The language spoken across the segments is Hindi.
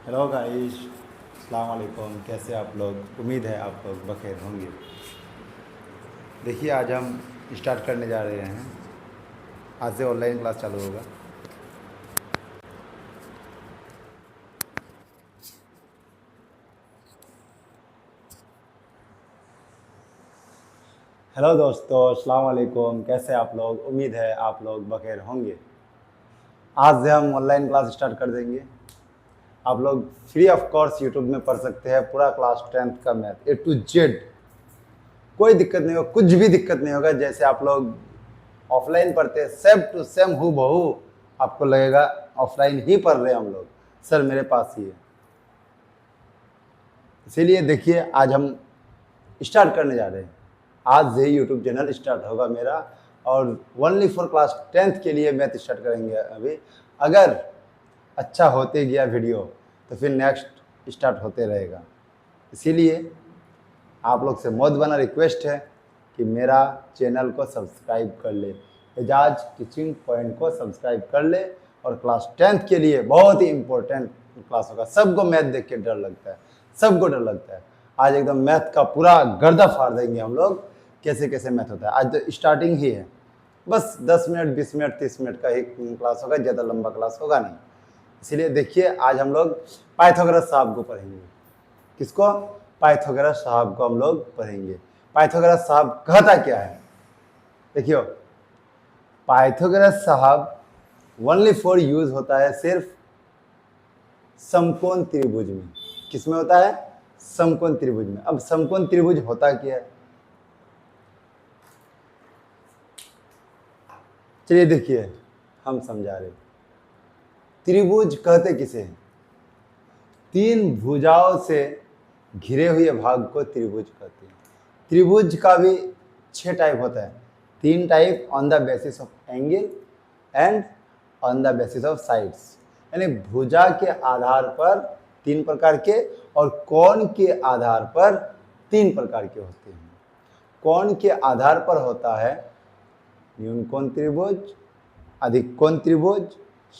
हेलो गाइस, अस्सलाम वालेकुम। कैसे आप लोग? उम्मीद है आप लोग बखैर होंगे। देखिए, आज हम स्टार्ट करने जा रहे हैं। आज से ऑनलाइन क्लास चालू होगा। हेलो दोस्तों, अस्सलाम वालेकुम। कैसे आप लोग? उम्मीद है आप लोग बखैर होंगे। आज से हम ऑनलाइन क्लास स्टार्ट कर देंगे। आप लोग फ्री ऑफ कॉस्ट यूट्यूब में पढ़ सकते हैं पूरा क्लास 10th का मैथ A to Z। कोई दिक्कत नहीं होगा, कुछ भी दिक्कत नहीं होगा। जैसे आप लोग ऑफलाइन पढ़ते हैं सेम टू सेम हूँ बहू आपको लगेगा ऑफलाइन ही पढ़ रहे हैं हम लोग। सर मेरे पास ही है। इसीलिए देखिए, आज हम स्टार्ट करने जा रहे हैं। आज से यूट्यूब चैनल स्टार्ट होगा मेरा, और ओनली फॉर क्लास 10th के लिए मैथ स्टार्ट करेंगे अभी। अगर अच्छा होते गया वीडियो तो फिर नेक्स्ट स्टार्ट होते रहेगा। इसीलिए आप लोग से बहुत बड़ा रिक्वेस्ट है कि मेरा चैनल को सब्सक्राइब कर ले, एजाज टीचिंग पॉइंट को सब्सक्राइब कर ले। और क्लास 10th के लिए बहुत ही इंपॉर्टेंट क्लास होगा। सबको मैथ देख के डर लगता है, सबको डर लगता है। आज एकदम मैथ का पूरा गर्दा फाड़ देंगे हम लोग, कैसे कैसे मैथ होता है। आज तो स्टार्टिंग ही है, बस 10 मिनट 20 मिनट 30 मिनट का ही क्लास होगा, ज़्यादा लंबा क्लास होगा नहीं। इसीलिए देखिए, आज हम लोग पाइथागोरस साहब को पढ़ेंगे। किसको? पाइथागोरस साहब को हम लोग पढ़ेंगे। पाइथागोरस साहब कहता क्या है? देखियो, पाइथागोरस साहब ओनली फॉर यूज होता है सिर्फ समकोण त्रिभुज में। किसमें होता है? समकोण त्रिभुज में। अब समकोण त्रिभुज होता क्या है? चलिए देखिए, हम समझा रहे। त्रिभुज कहते किसे हैं? तीन भुजाओं से घिरे हुए भाग को त्रिभुज कहते हैं। त्रिभुज का भी 6 टाइप होता है। 3 type on the basis of angle and on the basis of sides. यानी भुजा के आधार पर 3 प्रकार के और कोण के आधार पर 3 प्रकार के होते हैं। कोण के आधार पर होता है न्यून कोण त्रिभुज, अधिक कोण त्रिभुज,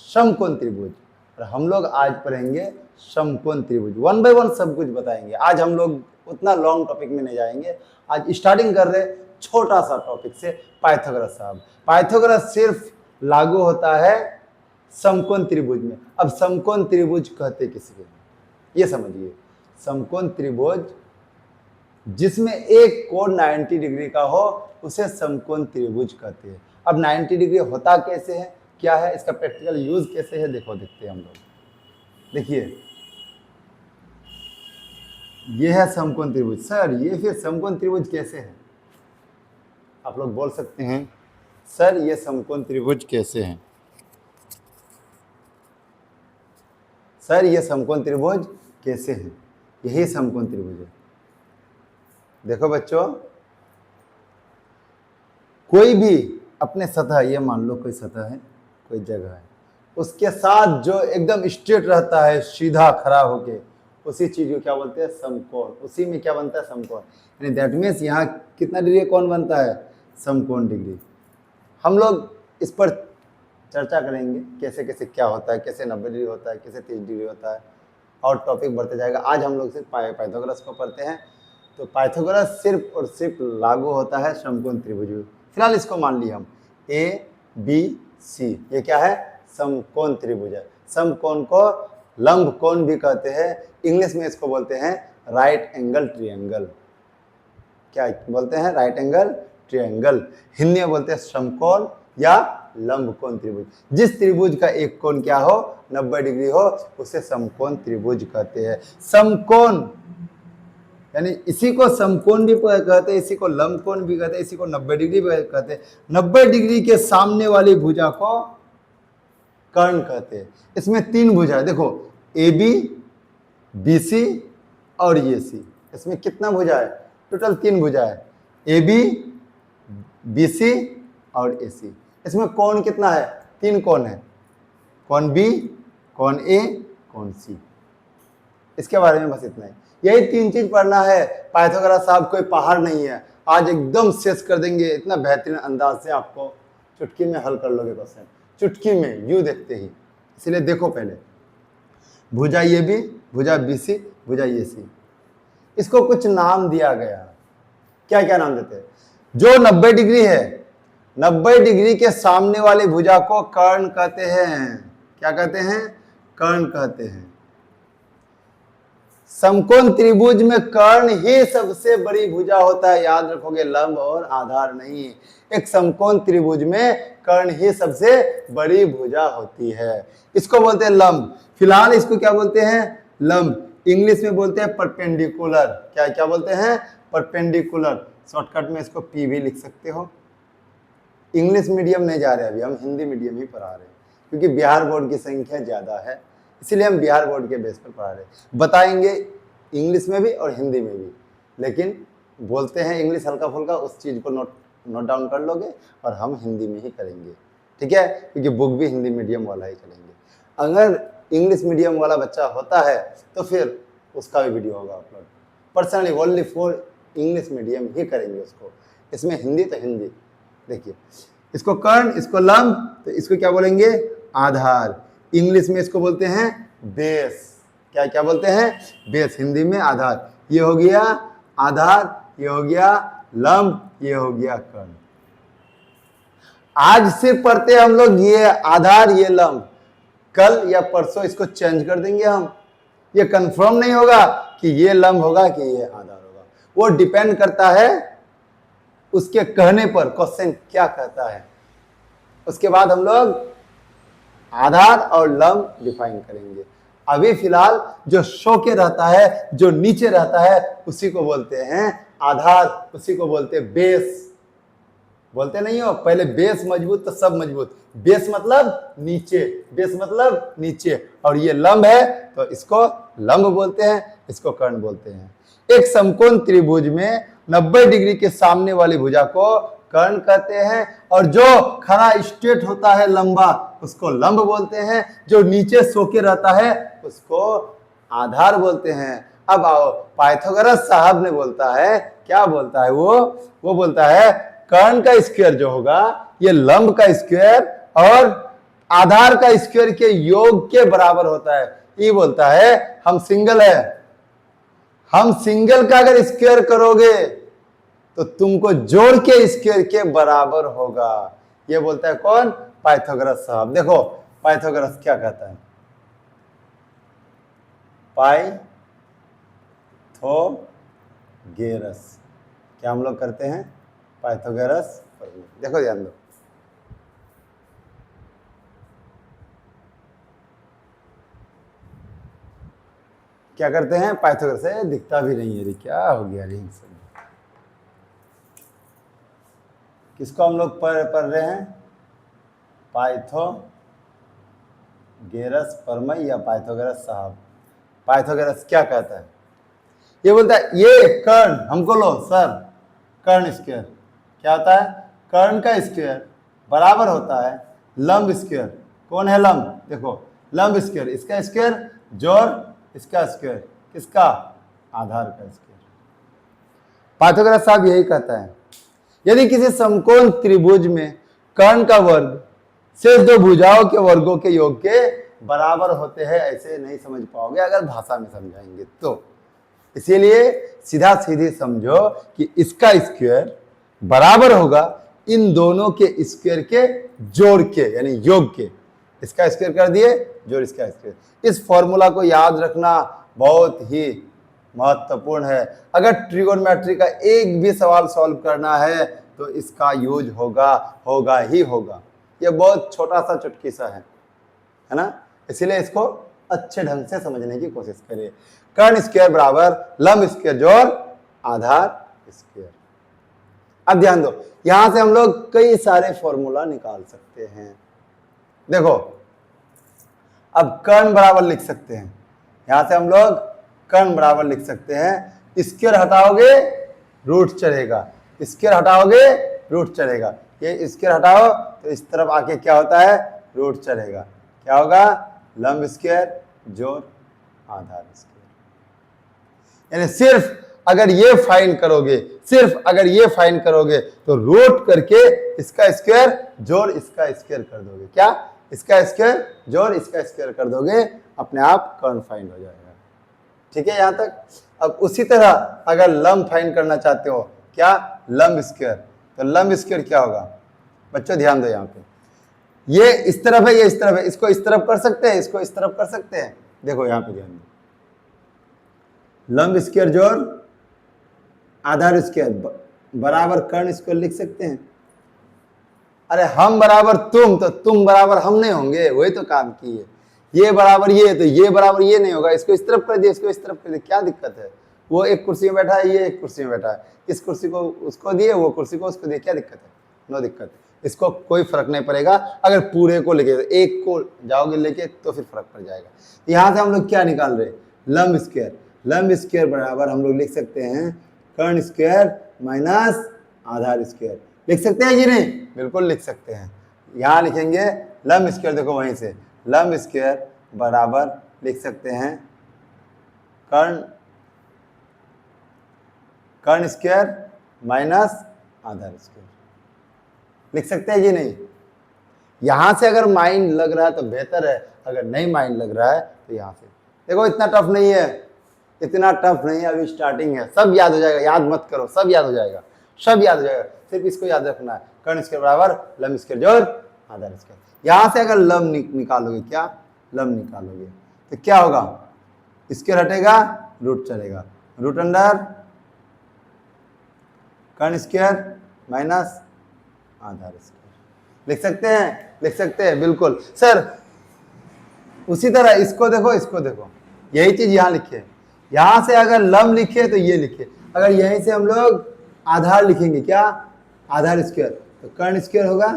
समकोण त्रिभुज। और हम लोग आज पढ़ेंगे समकोण त्रिभुज। 1 बाय 1 सब कुछ बताएंगे। आज हम लोग उतना लॉन्ग टॉपिक में नहीं जाएंगे। आज स्टार्टिंग कर रहे छोटा सा टॉपिक से, पाइथागोरस साहब। पाइथागोरस सिर्फ लागू होता है समकोण त्रिभुज में। अब समकोण त्रिभुज कहते किसके? ये समझिए, समकोण त्रिभुज जिसमें एक कोण 90 डिग्री का हो उसे समकोण त्रिभुज कहते हैं। अब 90 डिग्री होता कैसे है, क्या है, इसका प्रैक्टिकल यूज कैसे है, देखो देखते हैं हम लोग। देखिए, ये है समकोण त्रिभुज। सर ये फिर समकोण त्रिभुज कैसे है? आप लोग बोल सकते हैं सर ये समकोण त्रिभुज कैसे है? सर ये समकोण त्रिभुज कैसे है? यही समकोण त्रिभुज है। देखो बच्चों, कोई भी अपने सतह, ये मान लो कोई सतह है, कोई जगह है, उसके साथ जो एकदम स्ट्रेट रहता है, सीधा खड़ा होके, उसी चीज को क्या बोलते हैं? समकोण। उसी में क्या बनता है? समकोण। यानी दैट मीन्स यहाँ कितना डिग्री कोण बनता है? समकोण डिग्री। हम लोग इस पर चर्चा करेंगे कैसे कैसे क्या होता है, कैसे 90 डिग्री होता है, कैसे 30 डिग्री होता है, और टॉपिक बढ़ते जाएगा। आज हम लोग सिर्फ पाइथागोरस को पढ़ते हैं। तो पाइथागोरस सिर्फ और सिर्फ लागू होता है समकोण त्रिभुज में। फिलहाल इसको मान लिया हम ABC। ये क्या है? समकोण त्रिभुज है। समकोण को लंब कोण भी कहते हैं। इंग्लिश में इसको बोलते हैं राइट एंगल ट्रायंगल। क्या बोलते हैं? Right angle triangle. हिंदी में बोलते हैं समकोण या लंब कोण त्रिभुज। जिस त्रिभुज का एक कोण क्या हो? 90 डिग्री हो, उसे समकोण त्रिभुज कहते हैं। समकोण यानी इसी को समकोण भी कहते हैं, इसी को लंब कोण भी कहते हैं, इसी को 90 डिग्री भी कहते हैं। 90 डिग्री के सामने वाली भुजा को कर्ण कहते हैं। इसमें 3 भुजा है, देखो AB, BC और AC। इसमें कितना भुजा है? टोटल 3 भुजा है, AB, BC और AC। इसमें कोण कितना है? 3 कोण है, कोण B, कोण A, कोण C। इसके बारे में बस इतना ही। यही 3 चीज पढ़ना है। पाइथागोरस साहब कोई पहाड़ नहीं है। आज एकदम शेष कर देंगे, इतना बेहतरीन अंदाज से आपको चुटकी में हल कर लोगे क्वेश्चन, चुटकी में, यूं देखते ही। इसलिए देखो पहले, भुजा ये भी, भुजा BC, भुजा AC। इसको कुछ नाम दिया गया। क्या क्या नाम देते हैं? जो 90 डिग्री है, 90 डिग्री के सामने वाली भुजा को कर्ण कहते हैं। क्या कहते हैं? कर्ण कहते हैं। समकोण त्रिभुज में कर्ण ही सबसे बड़ी भुजा होता है, याद रखोगे, लंब और आधार नहीं। एक समकोण त्रिभुज में कर्ण ही सबसे बड़ी भुजा होती है, इसको बोलते हैं लंब। फिलहाल इसको क्या बोलते हैं? लंब। इंग्लिश में बोलते हैं परपेंडिकुलर। क्या क्या बोलते हैं? परपेंडिकुलर। शॉर्टकट में इसको P भी लिख सकते हो। इंग्लिश मीडियम नहीं जा रहे, अभी हम हिंदी मीडियम ही पढ़ा रहे हैं, क्योंकि बिहार बोर्ड की संख्या ज्यादा है, इसीलिए हम बिहार बोर्ड के बेस पर पढ़ा रहे हैं। बताएंगे इंग्लिश में भी और हिंदी में भी, लेकिन बोलते हैं इंग्लिश हल्का फुल्का, उस चीज को नोट डाउन कर लोगे, और हम हिंदी में ही करेंगे, ठीक है, क्योंकि बुक भी हिंदी मीडियम वाला ही करेंगे। अगर इंग्लिश मीडियम वाला बच्चा होता है तो फिर उसका भी वीडियो होगा upload. Personally only for English medium ही करेंगे उसको, इसमें हिंदी तो हिंदी। देखिए, इसको कर्ण, इसको लंब, तो इसको क्या बोलेंगे? आधार। इंग्लिश में इसको बोलते हैं बेस। क्या क्या बोलते हैं? बेस। हिंदी में आधार। ये हो गया आधार, ये हो गया लंब, ये हो गया कर्ण। आज से पढ़ते हम लोग ये आधार, ये लंब। कल या परसों इसको चेंज कर देंगे हम। ये कंफर्म नहीं होगा कि ये लंब होगा कि ये आधार होगा, वो डिपेंड करता है उसके कहने पर, क्वेश्चन क्या कहता है। उसके बाद हम लोग आधार और लंब डिफाइन करेंगे। अभी फिलहाल जो शो के रहता है, जो नीचे रहता है, उसी को बोलते हैं आधार, उसी को बोलते हैं बेस। बोलते नहीं हो, पहले बेस मजबूत तो सब मजबूत। बेस मतलब नीचे, बेस मतलब नीचे, और ये लंब है तो इसको लंब बोलते हैं, इसको कर्ण बोलते हैं। एक समकोण त्रिभुज में 90 डिग्री के सामने वाली भुजा को कर्ण कहते हैं, और जो खड़ा स्ट्रेट होता है लंबा, उसको लंब बोलते हैं। जो नीचे सो के रहता है उसको आधार बोलते हैं। अब आओ, पाइथागोरस साहब ने बोलता है, क्या बोलता है वो बोलता है कर्ण का स्क्वायर जो होगा, ये लंब का स्क्वायर और आधार का स्क्वायर के योग के बराबर होता है। ये बोलता है हम सिंगल है, हम सिंगल का अगर स्क्वायर करोगे तो तुमको जोड़ के स्क्वायर के बराबर होगा। ये बोलता है कौन? पाइथागोरस साहब। देखो पाइथागोरस क्या कहता है? पाइथागोरस क्या हम लोग करते हैं? पाइथागोरस। देखो ध्यान दो, क्या करते हैं? पाइथागोरस से दिखता भी नहीं है, क्या हो गया रे? किसको हम लोग पढ़ रहे हैं? पाइथागोरस परमय या पाइथागोरस साहब। पाइथागोरस क्या कहता है? ये बोलता है ये कर्ण हमको लो सर, कर्ण स्क्वायर क्या होता है? कर्ण का स्क्वायर बराबर होता है लंब स्क्वायर। कौन है लंब? देखो लंब स्क्वायर, इसका स्क्वायर जोड़ इसका स्क्वायर, किसका? आधार का स्क्वायर। पाइथागोरस साहब यही कहता है, यदि किसी समकोण त्रिभुज में कर्ण का वर्ग शेष दो भुजाओं के वर्गों के योग के बराबर होते हैं। ऐसे नहीं समझ पाओगे अगर भाषा में समझाएंगे तो, इसीलिए सीधा सीधी समझो कि इसका स्क्वायर बराबर होगा इन दोनों के स्क्वायर के जोड़ के, यानी योग के। इसका स्क्वायर कर दिए, जोड़ इसका स्क्वायर। इस फॉर्मूला को याद रखना बहुत ही महत्वपूर्ण है। अगर ट्रिगोनोमेट्री का एक भी सवाल सॉल्व करना है तो इसका यूज होगा ही होगा। ये बहुत छोटा सा चुटकी सा है ना, इसीलिए इसको अच्छे ढंग से समझने की कोशिश करिए। कर्ण स्क्वायर बराबर लंब स्क्वायर जोड़ आधार स्क्वायर। अब ध्यान दो, यहां से हम लोग कई सारे फॉर्मूला निकाल सकते हैं। देखो अब कर्ण बराबर लिख सकते हैं, यहां से हम लोग कर्ण बराबर लिख सकते हैं। स्क्वायर हटाओगे रूट चढ़ेगा, स्क्वायर हटाओगे रूट चढ़ेगा, ये स्क्वायर हटाओ तो इस तरफ आके क्या होता है? रूट चढ़ेगा। क्या होगा? लंब स्क्वायर जोड़ आधार स्क्वायर। यानी सिर्फ अगर ये फाइंड करोगे, सिर्फ अगर ये फाइंड करोगे तो रूट करके इसका स्क्वायर जोड़ इसका स्क्वायर कर दोगे। क्या? इसका स्क्वायर जोड़ इसका स्क्वायर कर दोगे, अपने आप कर्ण फाइंड हो जाएगा। ठीक है यहाँ तक। अब उसी तरह अगर लंब फाइंड करना चाहते हो, क्या लंब स्क्वायर, तो लंब स्क्वायर क्या होगा बच्चों, ध्यान दो यहाँ पे, ये इस तरफ है, ये इस तरफ है, इसको इस तरफ कर सकते हैं, इसको इस तरफ कर सकते हैं। देखो यहाँ पे ध्यान दो, लंब स्क्वायर जोड़ आधार स्क्वायर बराबर कर्ण स्क्वायर लिख सकते हैं। अरे हम बराबर तुम, तो तुम बराबर हम नहीं होंगे, वही तो काम की है। ये बराबर ये, तो ये बराबर ये नहीं होगा, इसको इस तरफ कर दिया, इसको इस तरफ कर दिया, क्या दिक्कत है। वो एक कुर्सी में बैठा है, ये एक कुर्सी में बैठा है, इस कुर्सी को उसको दिए, वो कुर्सी को उसको दिए, क्या दिक्कत है, नो दिक्कत। इसको कोई फर्क नहीं पड़ेगा। अगर पूरे को लेके, एक को जाओगे लेके तो फिर फर्क पड़ जाएगा। यहाँ से हम लोग क्या निकाल रहे हैं, लंब स्क्वायर। लंब स्क्वायर बराबर हम लोग लिख सकते हैं कर्ण स्क्वायर माइनस आधार स्क्वायर। लिख सकते हैं कि नहीं, बिल्कुल लिख सकते हैं। यहाँ लिखेंगे लंब स्क्वायर, देखो वहीं से लंब स्क्वायर बराबर लिख सकते हैं कर्ण स्क्वायर माइनस आधार स्क्वायर। लिख सकते हैं कि नहीं। यहां से अगर माइंड लग रहा है तो बेहतर है, अगर नहीं माइंड लग रहा है तो यहां से देखो, इतना टफ नहीं है, इतना टफ नहीं है, अभी स्टार्टिंग है, सब याद हो जाएगा, याद मत करो, सब याद हो जाएगा, सब याद हो जाएगा। सिर्फ इसको याद रखना है, कर्ण स्क्वायर बराबर लंब स्क्वायर जोड़ आधार स्क्वायर। यहां से अगर लंब निकालोगे, क्या लंब निकालोगे तो क्या होगा, स्क्वायर हटेगा, रूट चलेगा, रूट अंडर कर्ण स्क्वायर माइनस आधार स्क्वायर। लिख सकते हैं, लिख सकते हैं, बिल्कुल सर। उसी तरह इसको देखो, इसको देखो, यही चीज यहां लिखे। यहां से अगर लंब लिखे तो ये लिखे, अगर यहीं से हम लोग आधार लिखेंगे, क्या आधार स्क्वायर, तो कर्ण स्क्वायर होगा,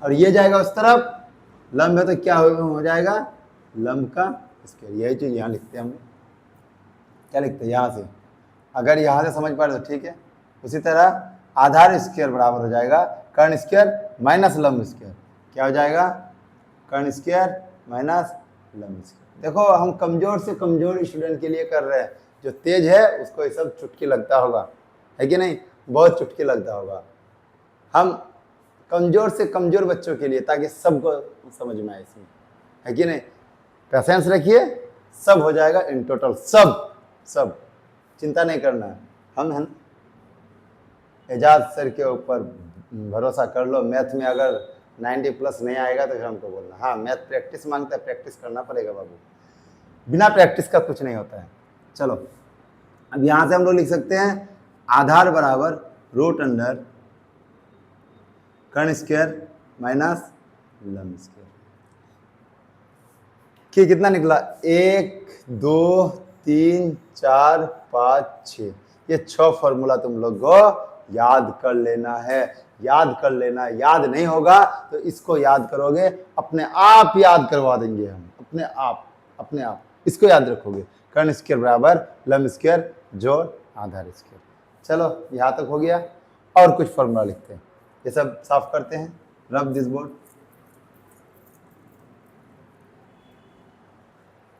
और ये जाएगा उस तरफ, लंब है तो क्या हो जाएगा, लंब का स्क्वायर। यही चीज यहाँ लिखते हैं हम लोग, क्या लिखते हैं यहाँ से, अगर यहाँ से समझ पा रहे तो ठीक है। उसी तरह आधार स्क्वायर बराबर हो जाएगा कर्ण स्क्वायर माइनस लंब स्क्वायर, क्या हो जाएगा, कर्ण स्क्वायर माइनस लंब स्क्वायर। देखो हम कमजोर से कमजोर स्टूडेंट के लिए कर रहे हैं, जो तेज है उसको ये सब चुटकी लगता होगा, है कि नहीं, बहुत चुटकी लगता होगा। हम कमजोर से कमजोर बच्चों के लिए, ताकि सबको समझ में आए इसमें, है कि नहीं। पेशेंस रखिए, सब हो जाएगा इन टोटल, सब सब चिंता नहीं करना है। हम है एजाज सर के ऊपर भरोसा कर लो। मैथ में अगर 90 प्लस नहीं आएगा तो फिर हमको बोलना, हाँ मैथ प्रैक्टिस मांगता है, प्रैक्टिस करना पड़ेगा बाबू, बिना प्रैक्टिस का कुछ नहीं होता है। चलो अब यहाँ से हम लोग लिख सकते हैं आधार बराबर रूट अंडर कर्ण स्क्वायर माइनस लंब स्क्वायर। कि कितना निकला, 1 2 3 4 5 6, ये 6 फॉर्मूला तुम लोग को याद कर लेना है, याद कर लेना। याद नहीं होगा तो इसको याद करोगे, अपने आप याद करवा देंगे हम, अपने आप, अपने आप इसको याद रखोगे। कर्ण स्क्वायर बराबर लंब स्क्वायर जोड़ आधार स्क्वायर। चलो यहाँ तक हो गया, और कुछ फॉर्मूला लिखते हैं, ये सब साफ करते हैं। रब दिस बोर्ड,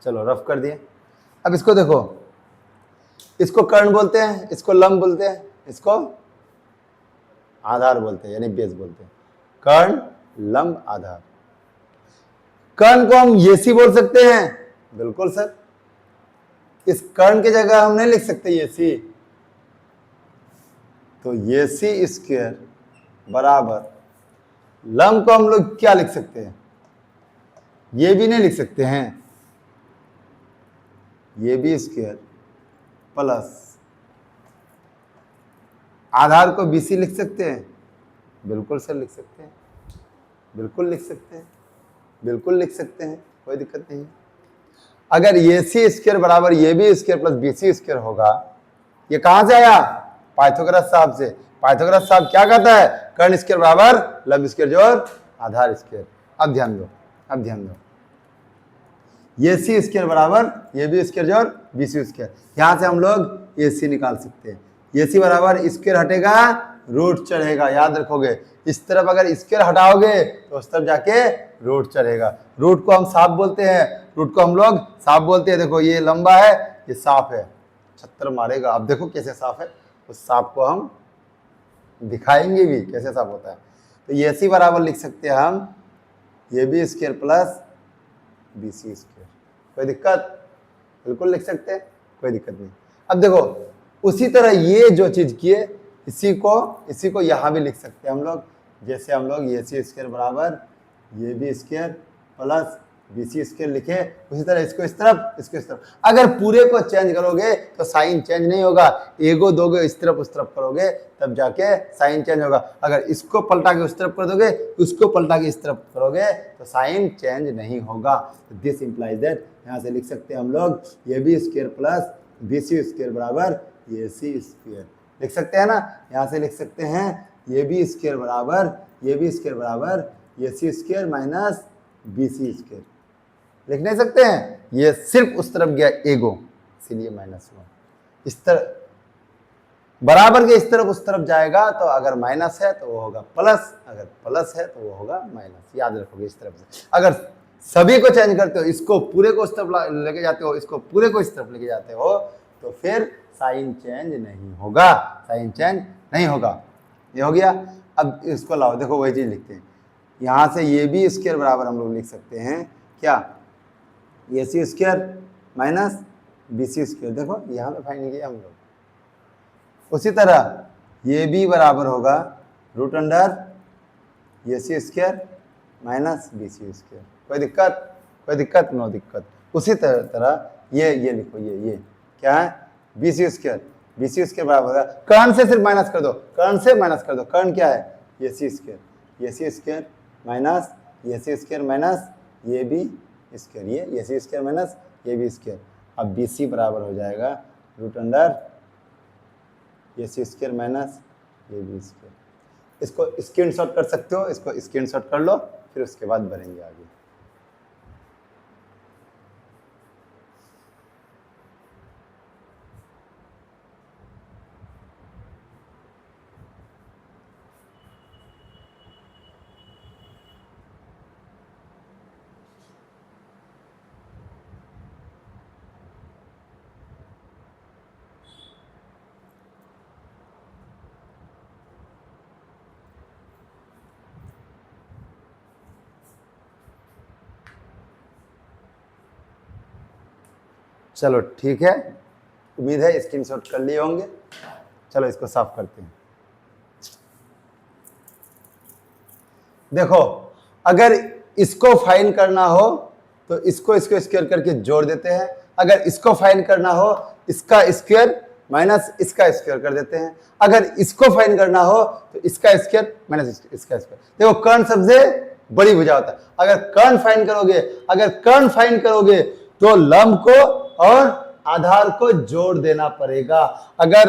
चलो रफ कर दिए। अब इसको देखो, इसको कर्ण बोलते हैं, इसको लंब बोलते हैं, इसको आधार बोलते हैं, यानी बेस बोलते हैं। कर्ण लंब आधार। कर्ण को हम ये सी बोल सकते हैं, बिल्कुल सर। इस कर्ण की जगह हम नहीं लिख सकते ये सी, तो ये सी स्क्वायर बराबर लंब को हम लोग क्या लिख सकते हैं, ये भी नहीं लिख सकते हैं, ये भी स्क्वायर प्लस आधार को बीसी लिख सकते हैं, बिल्कुल सर लिख सकते हैं, बिल्कुल लिख सकते हैं, बिल्कुल लिख सकते हैं, कोई दिक्कत नहीं है। अगर ये सी स्क्वायर बराबर ये भी स्क्वायर प्लस बीसी स्क्वायर होगा, ये कहां से आया, पाइथागोरस साहब से। पाइथागोरस साहब क्या कहता है, कर्ण स्क्वायर बराबर लंब स्क्वायर जोड़ आधार स्क्वायर। अब ध्यान दो, अब ध्यान दो, ये सी स्क्वायर बराबर ये भी स्क्वायर जोड़ बीसी स्क्वायर। यहां से हम लोग ये सी निकाल सकते हैं। ये सी बराबर स्क्वायर हटेगा, रूट चढ़ेगा, याद रखोगे। इस तरफ अगर स्क्वायर हटाओगे तो उस तरफ जाके रूट चढ़ेगा। रूट को हम साफ बोलते हैं, रूट को हम लोग साफ बोलते हैं। देखो ये लंबा है, ये साफ है, छत्तर मारेगा। अब देखो कैसे साफ है, उस साफ को हम दिखाएंगे भी कैसे साफ होता है। तो ये सी बराबर लिख सकते हैं हम ये B square plus B C square. कोई दिक्कत? बिल्कुल लिख सकते हैं, कोई दिक्कत नहीं। अब देखो उसी तरह ये जो चीज किए इसी को यहाँ भी लिख सकते हैं हम लोग। जैसे हम लोग ये सी स्क्वायर बराबर ये B square plus B C square लिखे, उसी तरह इसको इस तरफ, इसको इस तरफ। अगर पूरे को चेंज करोगे तो साइन चेंज नहीं होगा, एगो दोगे इस तरफ उस तरफ करोगे तब जाके साइन चेंज होगा। अगर इसको पलटा के उस तरफ कर दोगे, उसको पलटा के इस तरफ करोगे तो साइन चेंज नहीं होगा। दिस इंप्लाइज दैट, यहाँ से लिख सकते हैं हम लोग ये B square plus B C square बराबर ये सी स्क्वायर। लिख सकते हैं ना, यहाँ से लिख सकते हैं ये बी स्क्वायर बराबर ये बी स्क्वायर बराबर ये C square minus B C square. लिख नहीं सकते हैं, ये सिर्फ उस तरफ गया एगो, इसीलिए -1। इस तरफ बराबर के इस तरफ उस तरफ जाएगा तो अगर माइनस है तो वो होगा प्लस, अगर प्लस है तो वो होगा माइनस। याद रखोगे इस तरफ से। अगर सभी को चेंज करते हो, इसको पूरे को उस तरफ लेके जाते हो, इसको पूरे को इस तरफ लेके जाते हो, तो फिर साइन चेंज नहीं होगा, साइन चेंज नहीं होगा। ये हो गया। अब इसको लाओ, देखो वही चीज लिखते हैं। यहाँ से ये बी स्क्वायर बराबर हम लोग लिख सकते हैं क्या, ये C square minus B C square. देखो यहाँ पे फाइंड किया हम लोग। उसी तरह ये बी बराबर होगा रूट अंडर ये C square minus B C square. कोई दिक्कत? कोई दिक्कत? नो दिक्कत। उसी तरह ये लिखो, ये क्या है, B C square. B C square बराबर होगा, कर्ण से सिर्फ माइनस कर दो, कर्ण से माइनस कर दो। कर्ण क्या है, ये सी स्क्वायर, ये सी स्क्वायर माइनस ये सी स्क्वायर माइनस ये बी स्क्वायर, ये सी स्क्वायर माइनस ये बी स्क्वायर। अब बी सी बराबर हो जाएगा रूट अंडर ये सी स्क्वायर माइनस ये बी स्क्वायर। इसको स्क्रीनशॉट कर सकते हो, इसको स्क्रीनशॉट कर लो, फिर उसके बाद बढ़ेंगे आगे। चलो ठीक है, उम्मीद है स्क्रीनशॉट कर लिए होंगे। चलो इसको साफ करते हैं। देखो अगर इसको फाइंड करना हो तो इसको स्क्वायर करके जोड़ देते हैं। अगर इसको फाइंड करना हो इसका स्क्वायर माइनस इसका स्क्वायर कर देते हैं। अगर इसको फाइंड करना हो तो इसका स्क्वायर माइनस इसका स्क्वायर। देखो कर्ण सबसे बड़ी भुजा होता है। अगर कर्ण फाइंड करोगे तो लंब को और आधार को जोड़ देना पड़ेगा। अगर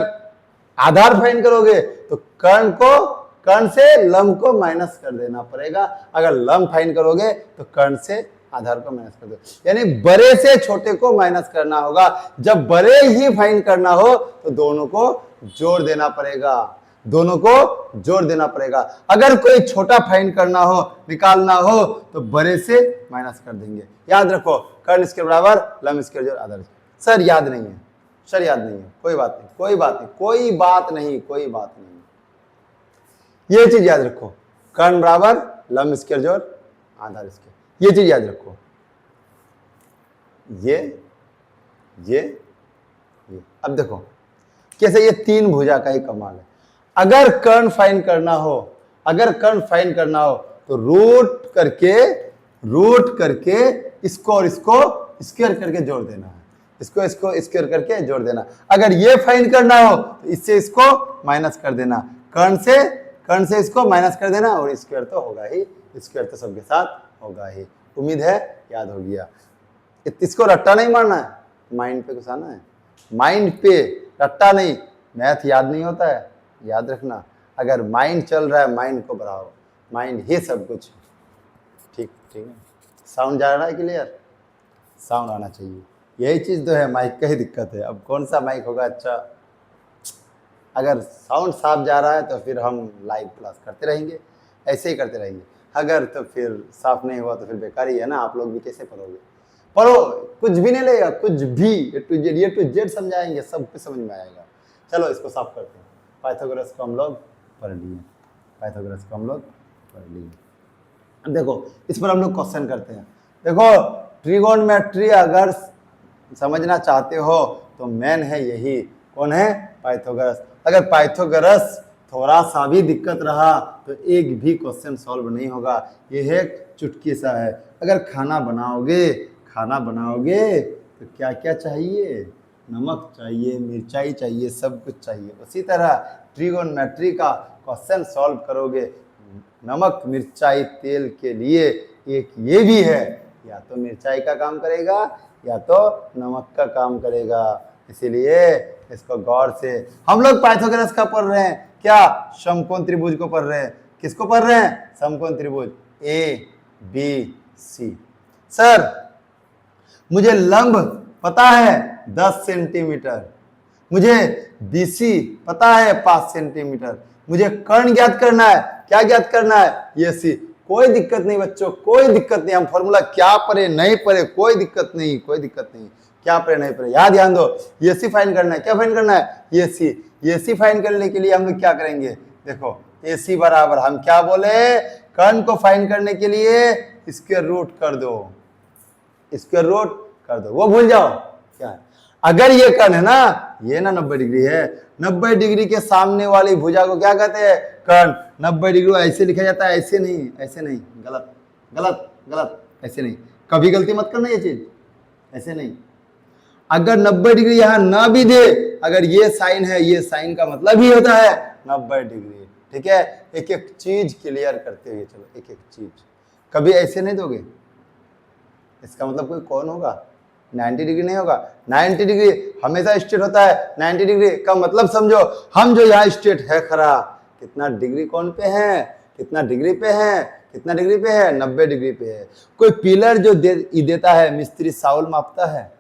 आधार फाइंड करोगे तो कर्ण से लंब को माइनस कर देना पड़ेगा। अगर लंब फाइंड करोगे तो कर्ण से आधार को माइनस कर दो, यानी बड़े से छोटे को माइनस करना होगा। जब बड़े ही फाइंड करना हो तो दोनों को जोड़ देना पड़ेगा, दोनों को जोड़ देना पड़ेगा। अगर कोई छोटा फाइंड करना हो, निकालना हो तो बड़े से माइनस कर देंगे। याद रखो कर्ण इसके बराबर लंब इसके जोड़ आधार। सर याद नहीं है, सर याद नहीं है, कोई बात नहीं, कोई बात नहीं, कोई बात नहीं, कोई बात नहीं। ये चीज याद रखो, कर्ण बराबर लंब स्क्वायर जोड़ आधार स्क्वायर, ये चीज याद रखो। ये अब देखो कैसे ये तीन भुजा का ही कमाल है। अगर कर्ण फाइंड करना हो तो रूट करके इसको और इसको स्क्वायर करके जोड़ देना है, इसको स्क्वायर करके जोड़ देना। अगर ये फाइंड करना हो तो इससे इसको माइनस कर देना, कर्ण से इसको माइनस कर देना, और स्क्वायर तो होगा ही, स्क्वायर तो सबके साथ होगा ही। उम्मीद है याद हो गया। इसको रट्टा नहीं मारना है, माइंड पे घुसाना है, माइंड पे, रट्टा नहीं। मैथ याद नहीं होता है, याद रखना। अगर माइंड चल रहा है माइंड को बढ़ाओ, माइंड ही सब कुछ। ठीक है, साउंड जा रहा है क्लियर? साउंड आना चाहिए, यही चीज़ तो है, माइक का ही दिक्कत है। अब कौन सा माइक होगा अच्छा? अगर साउंड साफ जा रहा है तो फिर हम लाइव क्लास करते रहेंगे, ऐसे ही करते रहेंगे। अगर तो फिर साफ नहीं हुआ तो फिर बेकार ही है ना, आप लोग भी कैसे पढ़ोगे? पढ़ो, कुछ भी नहीं लगेगा, कुछ भी ए टू जेड समझाएंगे, सब कुछ समझ में आएगा। चलो इसको साफ करते हैं। पाइथागोरस को हम लोग पढ़ लिए, देखो इस पर हम लोग क्वेश्चन करते हैं। देखो ट्रिगोनोमेट्री अगर समझना चाहते हो तो मेन है यही, कौन है? पाइथागोरस। अगर पाइथागोरस थोड़ा सा भी दिक्कत रहा तो एक भी क्वेश्चन सॉल्व नहीं होगा। यह एक चुटकी सा है। अगर खाना बनाओगे तो क्या क्या चाहिए? नमक चाहिए, मिर्चाई चाहिए, सब कुछ चाहिए। उसी तरह ट्रिगोनोमेट्री का क्वेश्चन सॉल्व करोगे, नमक मिर्चाई तेल के लिए एक ये भी है, या तो मिर्चाई का काम करेगा या तो नमक का काम करेगा। इसीलिए इसको गौर से हम लोग पाइथागोरस का पढ़ रहे हैं, क्या? समकोण त्रिभुज को पढ़ रहे हैं। किसको पढ़ रहे हैं? समकोण त्रिभुज ए बी सी। सर मुझे लंब पता है 10 सेंटीमीटर, मुझे बीसी पता है 5 सेंटीमीटर, मुझे कर्ण ज्ञात करना है। क्या ज्ञात करना है? ये सी। कोई दिक्कत नहीं बच्चों, कोई दिक्कत नहीं। हम फॉर्मूला क्या पढ़े नहीं पढ़े कोई दिक्कत नहीं, कोई दिक्कत नहीं। क्या पढ़े नहीं पढ़े याद ध्यान दो। ये सी फाइन करना है। क्या फाइन करना है? ये सी। ये सी फाइन करने के लिए हम लोग क्या करेंगे? देखो ए सी बराबर हम क्या बोले, कर्ण को फाइन करने के लिए स्क्वायर रूट कर दो, स्क्वायर रूट कर दो, वो भूल जाओ क्या है। अगर ये कर्ण है ना, ये ना 90 डिग्री है, 90 डिग्री के सामने वाली भुजा को क्या कहते हैं? कर्ण। 90 डिग्री ऐसे लिखा जाता है, ऐसे नहीं, ऐसे नहीं, गलत गलत गलत, ऐसे नहीं। कभी गलती मत करना ये चीज, ऐसे नहीं। अगर 90 डिग्री यहां ना भी दे, अगर ये साइन है, ये साइन का मतलब ही होता है 90 डिग्री। ठीक है, एक एक चीज क्लियर करते हुए चलो, एक एक चीज। कभी ऐसे नहीं दोगे, इसका मतलब कोई कौन होगा? 90 डिग्री नहीं होगा। 90 डिग्री हमेशा स्ट्रेट होता है। 90 डिग्री का मतलब समझो, हम जो यहाँ स्ट्रेट है खड़ा, कितना डिग्री कौन पे है? कितना डिग्री पे है? कितना डिग्री पे है? 90 डिग्री पे है। कोई पिलर जो देता है, मिस्त्री साउल मापता है।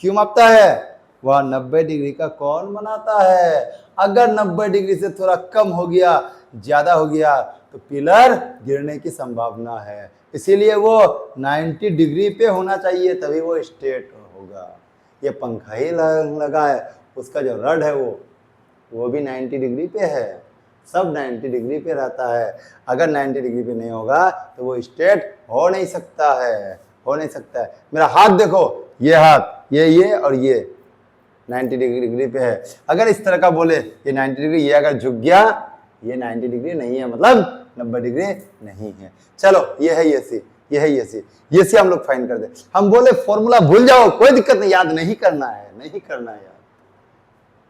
क्यों मापता है? वह 90 डिग्री का कौन बनाता है। अगर 90 डिग्री से थोड़ा कम हो गया, ज्यादा हो गया, तो पिलर गिरने की संभावना है। इसीलिए वो 90 डिग्री पे होना चाहिए, तभी वो स्ट्रेट होगा। ये पंखा ही लगा है, उसका जो रड है वो भी 90 डिग्री पे है। सब 90 डिग्री पे रहता है। अगर 90 डिग्री पे नहीं होगा तो वो स्ट्रेट हो नहीं सकता है, हो नहीं सकता है। मेरा हाथ देखो, ये हाथ, ये और ये 90 डिग्री पे है। अगर इस तरह का बोले ये 90 डिग्री, ये अगर झुक गया, ये 90 डिग्री नहीं है, मतलब 90 डिग्री नहीं है। चलो ये है ये सी, ये है ये सी, ये सी हम लोग फाइन कर दे। हम बोले फॉर्मूला भूल जाओ, कोई दिक्कत नहीं, याद नहीं करना है, नहीं करना है यार।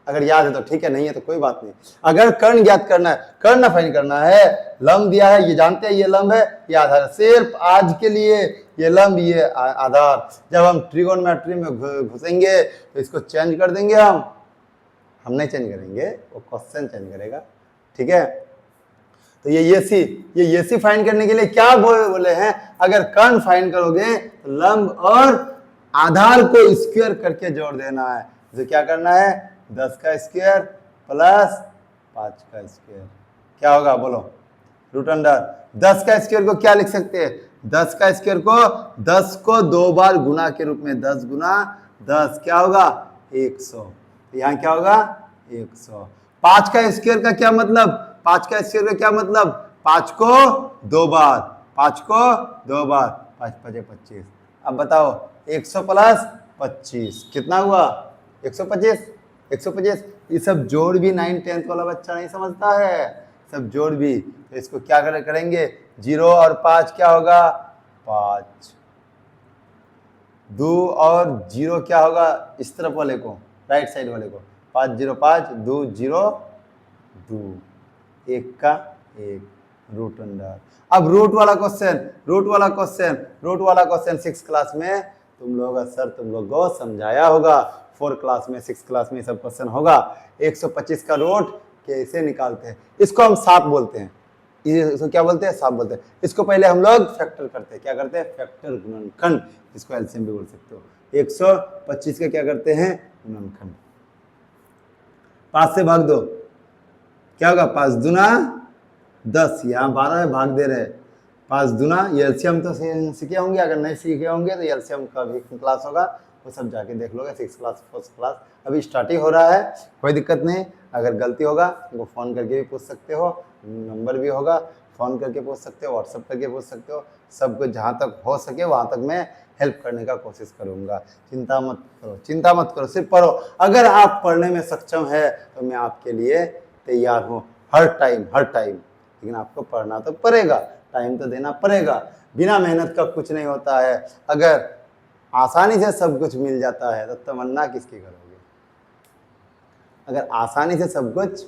अगर याद है तो ठीक है, नहीं है तो कोई बात नहीं। अगर कर्ण ज्ञात करना है, कर्ण फाइन करना है, लंब दिया है, ये जानते हैं ये लंब है, ये आधार है। सिर्फ आज के लिए ये लंब, ये आधार। जब हम ट्रिगोनोमेट्री में घुसेंगे तो इसको चेंज कर देंगे। हम नहीं चेंज करेंगे, वो क्वेश्चन चेंज करेगा। ठीक है, तो ये सी फाइंड करने के लिए क्या बोले हैं? अगर कर्ण फाइंड करोगे तो लंब और आधार को स्क्वायर करके जोड़ देना है। तो क्या करना है? 10 का स्क्वायर प्लस 5 का स्क्वायर, क्या होगा बोलो? रूट अंडर 10 का स्क्वायर को क्या लिख सकते हैं? 10 का स्क्वायर को 10 को 2 बार गुना के रूप में, 10 गुना 10 क्या होगा? 100। यहाँ क्या होगा? 100। 5 का स्क्वायर का क्या मतलब? 5 का स्क्वायर का क्या मतलब? 5 को 2 बार, 5 को 2 बार, 5 5 25। अब बताओ 100 प्लस 25 कितना हुआ? 125। 125 ये सब जोड़ भी 9 10th वाला बच्चा नहीं समझता है, सब जोड़ भी। तो इसको क्या करेंगे? 0 और 5 क्या होगा? 5। 2 और 0 क्या होगा? इस तरफ वाले को, राइट साइड वाले को, 5 0 5, 2 0 2, 1 का 1, रूट अंडर। अब रूट वाला क्वेश्चन 6 क्लास में तुम लोग को समझाया होगा। 4 क्लास में 6 क्लास में सब क्वेश्चन होगा। 125 का रूट कैसे निकालते हैं? इसको हम 7 बोलते हैं। इसको क्या बोलते हैं? 7 बोलते हैं। इसको पहले हम लोग फैक्टर करते हैं। क्या करते हैं? फैक्टर, गुणनखंड। इसको एलसीएम भी बोल सकते हो। 125 का क्या करते हैं? गुणनखंड। 5 से भाग दो, क्या होगा? 5 दूना 10, यहाँ 12 में भाग दे रहे। 5 दूना, ये एलसीएम तो सीखे होंगे, अगर नहीं सीखे होंगे तो एलसीएम का भी क्लास होगा, वो सब जाके देख लोगे। 6 क्लास 4 क्लास अभी स्टार्ट ही हो रहा है, कोई दिक्कत नहीं। अगर गलती होगा वो फ़ोन करके भी पूछ सकते हो, नंबर भी होगा, फ़ोन करके पूछ सकते हो, व्हाट्सअप करके पूछ सकते हो, सब कुछ जहाँ तक हो सके वहाँ तक मैं हेल्प करने का कोशिश करूँगा। चिंता मत करो, चिंता मत करो, सिर्फ पढ़ो। अगर आप पढ़ने में सक्षम है तो मैं आपके लिए तैयार हूँ हर टाइम, हर टाइम। लेकिन आपको पढ़ना तो पड़ेगा, टाइम तो देना पड़ेगा। बिना मेहनत का कुछ नहीं होता है। अगर आसानी से सब कुछ मिल जाता है तो तमन्ना किसकी करोगे? अगर आसानी से सब कुछ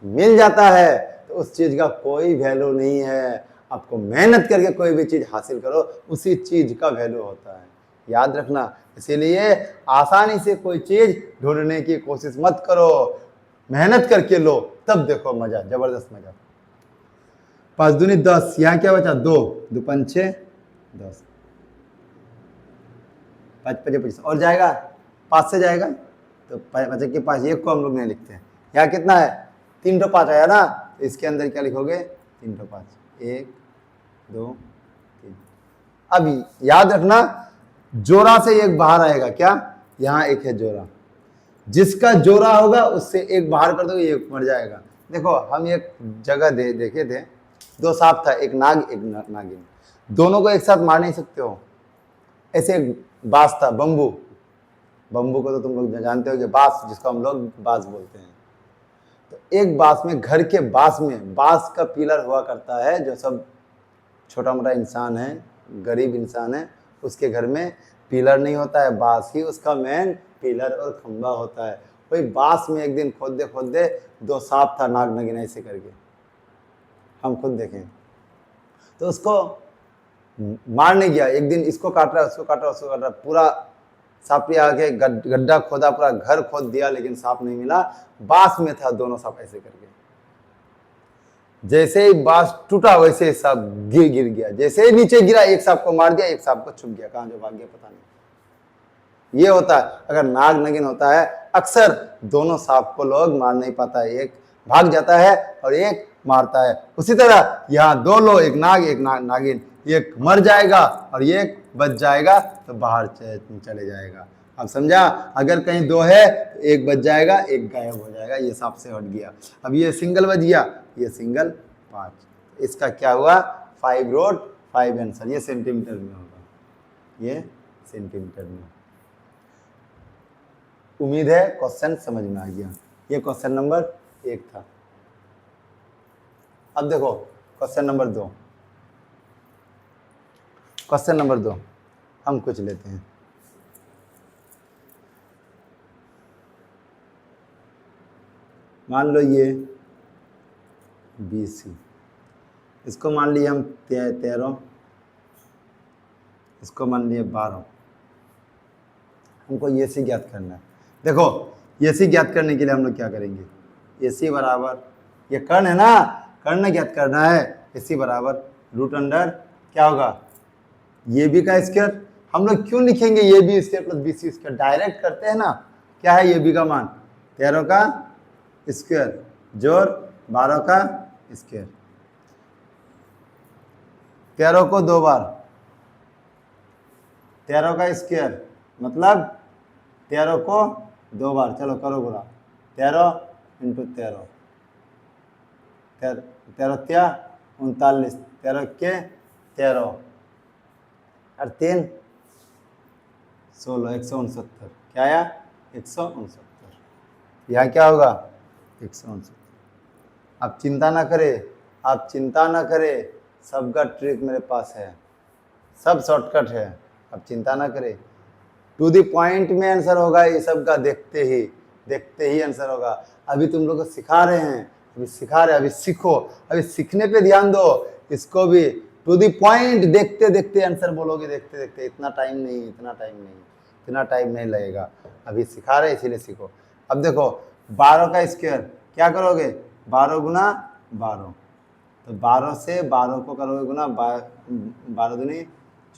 मिल जाता है तो उस चीज का कोई वैल्यू नहीं है। आपको मेहनत करके कोई भी चीज हासिल करो, उसी चीज का वैल्यू होता है, याद रखना। इसीलिए आसानी से कोई चीज ढूंढने की कोशिश मत करो, मेहनत करके लो, तब देखो मजा, जबरदस्त मजा। 5 दूनी 10, यहाँ क्या बचा? 2, 2 5 6 10, 5 5 25 और जाएगा, 5 से जाएगा तो 5 के 5, एक को हम लोग नहीं लिखते हैं। यहाँ कितना है? 3 तो 5 आया ना, तो इसके अंदर क्या लिखोगे? 3 तो 5, 1 2 3। अब याद रखना, जोड़ा से एक बाहर आएगा। क्या? यहाँ एक है जोड़ा, जिसका जोड़ा होगा उससे एक बाहर कर दोगे, एक मर जाएगा। देखो हम एक जगह देखे थे, 2 सांप था, एक नाग एक नागिन, दोनों को एक साथ मार नहीं सकते हो। ऐसे बांस था, बम्बू, बम्बू को तो तुम लोग जानते हो कि बांस, जिसको हम लोग बांस बोलते हैं। तो एक बांस में, घर के बांस में, बांस का पिलर हुआ करता है। जो सब छोटा मोटा इंसान है, गरीब इंसान है, उसके घर में पिलर नहीं होता है, बांस ही उसका मेन पिलर और खंबा होता है। वही बांस में एक दिन खोदते खोदते 2 सांप था, नाग नगीना ऐसे करके, हम खुद देखें। तो उसको मार नहीं गया, एक दिन इसको काट रहा है, उसको काट रहा है, उसको काट रहा है, पूरा सांप आके गड्ढा खोदा, पूरा घर खोद दिया, लेकिन सांप नहीं मिला। बांस में था दोनों सांप ऐसे करके। जैसे ही बांस टूटा वैसे सांप गिर गया, जैसे ही नीचे गिरा एक सांप को मार दिया, एक सांप को छुप गया, कहां जो भाग गया पता नहीं। ये होता है अगर नाग नगिन होता है, अक्सर दोनों सांप को लोग मार नहीं पाता है, एक भाग जाता है और एक मारता है। उसी तरह यहाँ 2 लोग, एक नाग एक नागिन, एक मर जाएगा और एक बच जाएगा, तो बाहर चले जाएगा। अब समझा? अगर कहीं 2 है तो एक बच जाएगा, एक गायब हो जाएगा, ये सांप से हट गया। अब ये सिंगल बच गया, ये सिंगल 5, इसका क्या हुआ? 5 रोट 5 आंसर। ये सेंटीमीटर में होगा, ये सेंटीमीटर में। उम्मीद है क्वेश्चन समझ में आ गया। ये क्वेश्चन नंबर 1 था। अब देखो क्वेश्चन नंबर 2। क्वेश्चन नंबर 2 हम कुछ लेते हैं। मान लो ये BC, इसको मान लिए हम 13, इसको मान लिए 12। हमको ये सी ज्ञात करना है। देखो ये सी ज्ञात करने के लिए हम लोग क्या करेंगे? ये सी बराबर, ये कर्ण है ना, कर्ण ज्ञात करना है। ये सी बराबर रूट अंडर क्या होगा? ये बी का स्क्वायर। हम लोग क्यों लिखेंगे ये B square plus BC square? Direct करते हैं ना। क्या है ये बी का मान? 13 का स्क्वायर जोड़ 12 का स्क्वायर। 13 को 2 बार, 13 का स्क्वायर मतलब 13 को 2 बार। चलो करो गुणा, 13 इंटू 13, 13 क्या 39, 13 के 13 और 3 16, 169। क्या आया? 169। यहाँ क्या होगा? 169। आप चिंता ना करें, आप चिंता ना करें, सबका ट्रिक मेरे पास है, सब शॉर्टकट है, आप चिंता ना करें। टू द पॉइंट में आंसर होगा, ये सब का देखते ही आंसर होगा। अभी तुम लोग को सिखा रहे हैं, अभी सिखा रहे हैं, अभी सीखो, अभी सीखने पे ध्यान दो। इसको भी टू द पॉइंट देखते देखते आंसर बोलोगे, देखते देखते। इतना टाइम नहीं, इतना टाइम नहीं लगेगा। अभी सिखा रहे इसीलिए सीखो। अब देखो 12 का स्क्वायर क्या करोगे? 12 गुना 12, तो 12 से 12 को करोगे गुना, 12 दूनी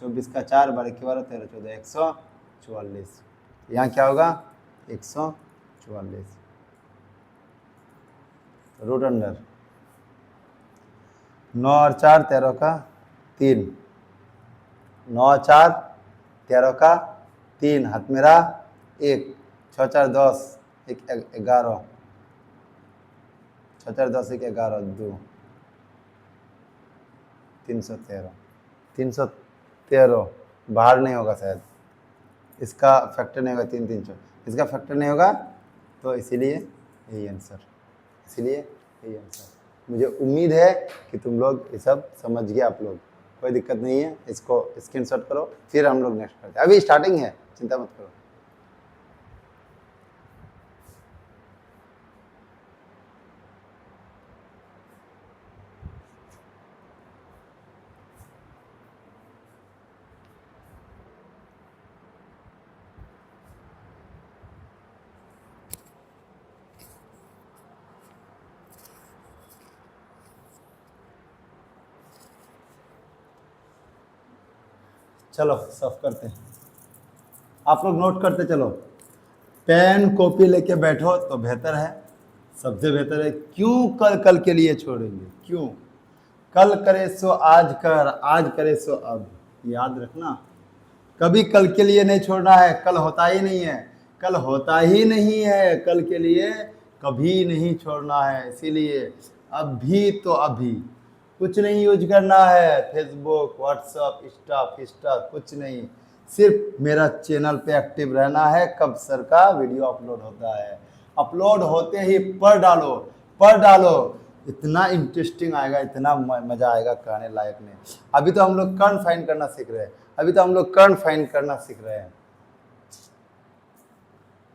24 का 4, 12 के 12, 13 14, 144। यहाँ क्या होगा? 144 रूट अंडर 9 और 4 13 का 3, 9 और 4 13 का 3, हाथ मेरा 1, 6 4 10, 1 11, 6 4 10 1 11 2, 313। 313 बाहर नहीं होगा शायद, इसका फैक्टर नहीं होगा, 3 3 4 इसका फैक्टर नहीं होगा, तो इसीलिए यही आंसर, इसीलिए यही आंसर। मुझे उम्मीद है कि तुम लोग ये सब समझ गए, आप लोग कोई दिक्कत नहीं है, इसको स्क्रीनशॉट करो, फिर हम लोग नेक्स्ट करते हैं। अभी स्टार्टिंग है, चिंता मत करो। चलो सब करते हैं, आप लोग नोट करते चलो, पेन कॉपी लेके बैठो तो बेहतर है, सबसे बेहतर है। क्यों कल के लिए छोड़ेंगे, क्यों? कल करे सो आज कर, आज करे सो अब, याद रखना, कभी कल के लिए नहीं छोड़ना है, कल होता ही नहीं है, कल होता ही नहीं है, कल के लिए कभी नहीं छोड़ना है। इसीलिए अभी तो अभी, कुछ नहीं यूज करना है, फेसबुक, व्हाट्सअप, इंस्टा कुछ नहीं, सिर्फ मेरा चैनल पे एक्टिव रहना है। कब सर का वीडियो अपलोड होता है, अपलोड होते ही पढ़ डालो, इतना इंटरेस्टिंग आएगा, इतना मजा आएगा, कहने लायक नहीं। अभी तो हम लोग कर्ण फाइंड करना सीख रहे हैं, अभी तो हम लोग कर्ण फाइंड करना सीख रहे हैं,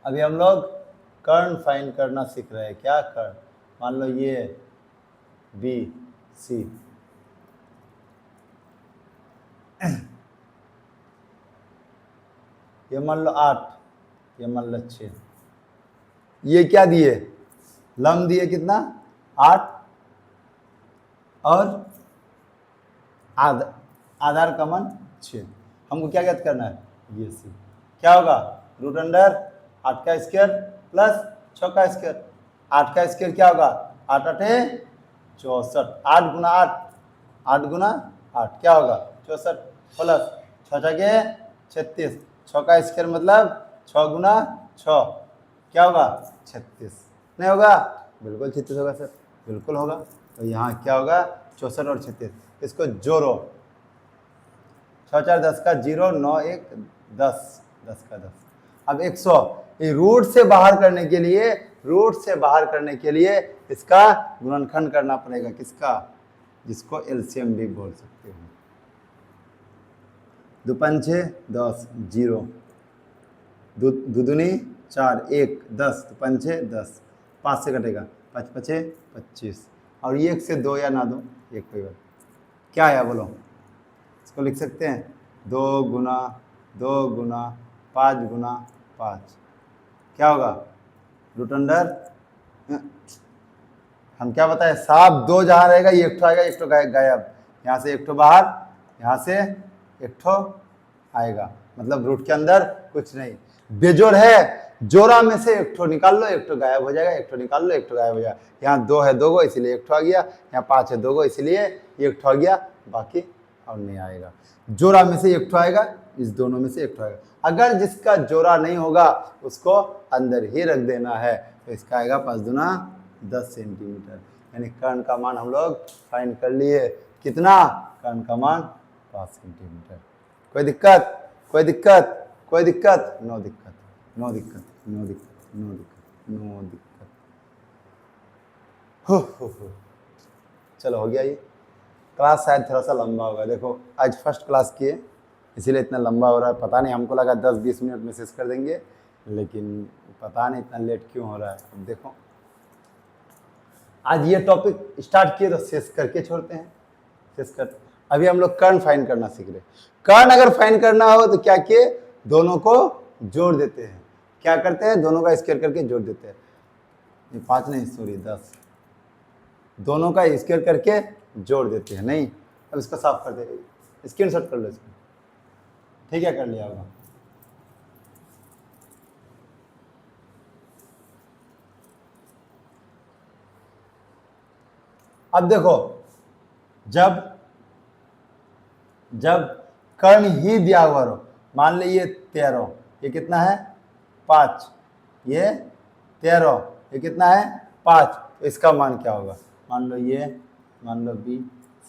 अभी हम लोग कर्ण फाइंड करना सीख रहे हैं। क्या कर्ण? मान लो ये बी सी, ये मान लो 8, ये मान लो 6, ये क्या दिए? लम दिए, कितना? 8 और आधार का मान 6। हमको क्या ज्ञात करना है? ये सी क्या होगा? रूट अंडर 8 का स्क्वायर प्लस 6 का स्क्वायर। 8 का स्क्वायर क्या होगा? 8 8 64, 8 गुना 8, 8 गुना 8 क्या होगा? 64 प्लस 6 के 36, 6 का स्क्वायर मतलब 6 गुना 6 क्या होगा? 36। नहीं होगा? बिल्कुल 36 होगा सर, बिल्कुल होगा। तो यहाँ क्या होगा? 64 और 36, इसको जोड़ो, 6 4 10 का 0, 9 1 10, 10 का 10। अब 100, ये रूट से बाहर करने के लिए, रूट से बाहर करने के लिए इसका गुणनखंड करना पड़ेगा। किसका? जिसको एलसीएम भी बोल सकते हो। 2 5 6 10, 0, 2 दूनी 4, 1 10, 5 6 10, 5 से कटेगा, 5 5 25, और ये 1 से 2 या ना दो, एक कोई बात। क्या आया बोलो? इसको लिख सकते हैं 2 गुना 5 गुना 5 क्या होगा? रूट अंडर, हम क्या बताए, साफ 2 जहाँ रहेगा ये एक ठो आएगा, एक ठो गायब, यहाँ से एक ठो बाहर, यहाँ से एक ठो आएगा, मतलब रूट के अंदर कुछ नहीं। बेजोड़ है, जोड़ा में से एक ठो निकाल लो, एक ठो गायब हो जाएगा, एक ठो निकाल लो, एक ठो गायब हो जाएगा। यहाँ 2 है 2 गो, इसीलिए एक ठो आ गया, यहाँ 5 है 2 गो, इसीलिए एक ठो आ गया, बाकी और नहीं आएगा। जोड़ा में से एक ठो आएगा, इस दोनों में से एक ठो आएगा। अगर जिसका जोड़ा नहीं होगा उसको अंदर ही रख देना है, तो इसका आएगा 5 दूना 10 सेंटीमीटर। यानी कर्ण का मान हम लोग फाइंड कर लिए। कितना? कर्ण का मान 5 सेंटीमीटर। कोई दिक्कत? कोई दिक्कत? कोई दिक्कत? नो दिक्कत, नो दिक्कत, नो दिक्कत, नो दिक्कत, नो दिक्कत। हो। चलो हो गया ये। क्लास शायद थोड़ा सा लंबा होगा, देखो आज फर्स्ट क्लास किए इसीलिए इतना लंबा हो रहा है। पता नहीं, हमको लगा 10-20 मिनट मैसेज कर देंगे, लेकिन पता नहीं इतना लेट क्यों हो रहा है। अब देखो, आज ये टॉपिक स्टार्ट किए तो शेष करके छोड़ते हैं, शेष कर। अभी हम लोग कर्ण फाइंड करना सीख रहे। कर्ण अगर फाइंड करना हो तो क्या किए? दोनों को जोड़ देते हैं। क्या करते हैं? दोनों का स्क्वायर करके जोड़ देते हैं। 5 नहीं, सॉरी 10, दोनों का स्क्वायर करके जोड़ देते हैं। नहीं, अब इसको साफ कर दे, स्क्रीनशॉट कर लो इसको। ठीक है, कर लिया होगा। अब देखो, जब कर्ण ही दिया हुआ हो, मान लीजिए 13, ये कितना है? 5, ये 13, ये कितना है? 5, तो इसका मान क्या होगा? मान लो ये, मान लो बी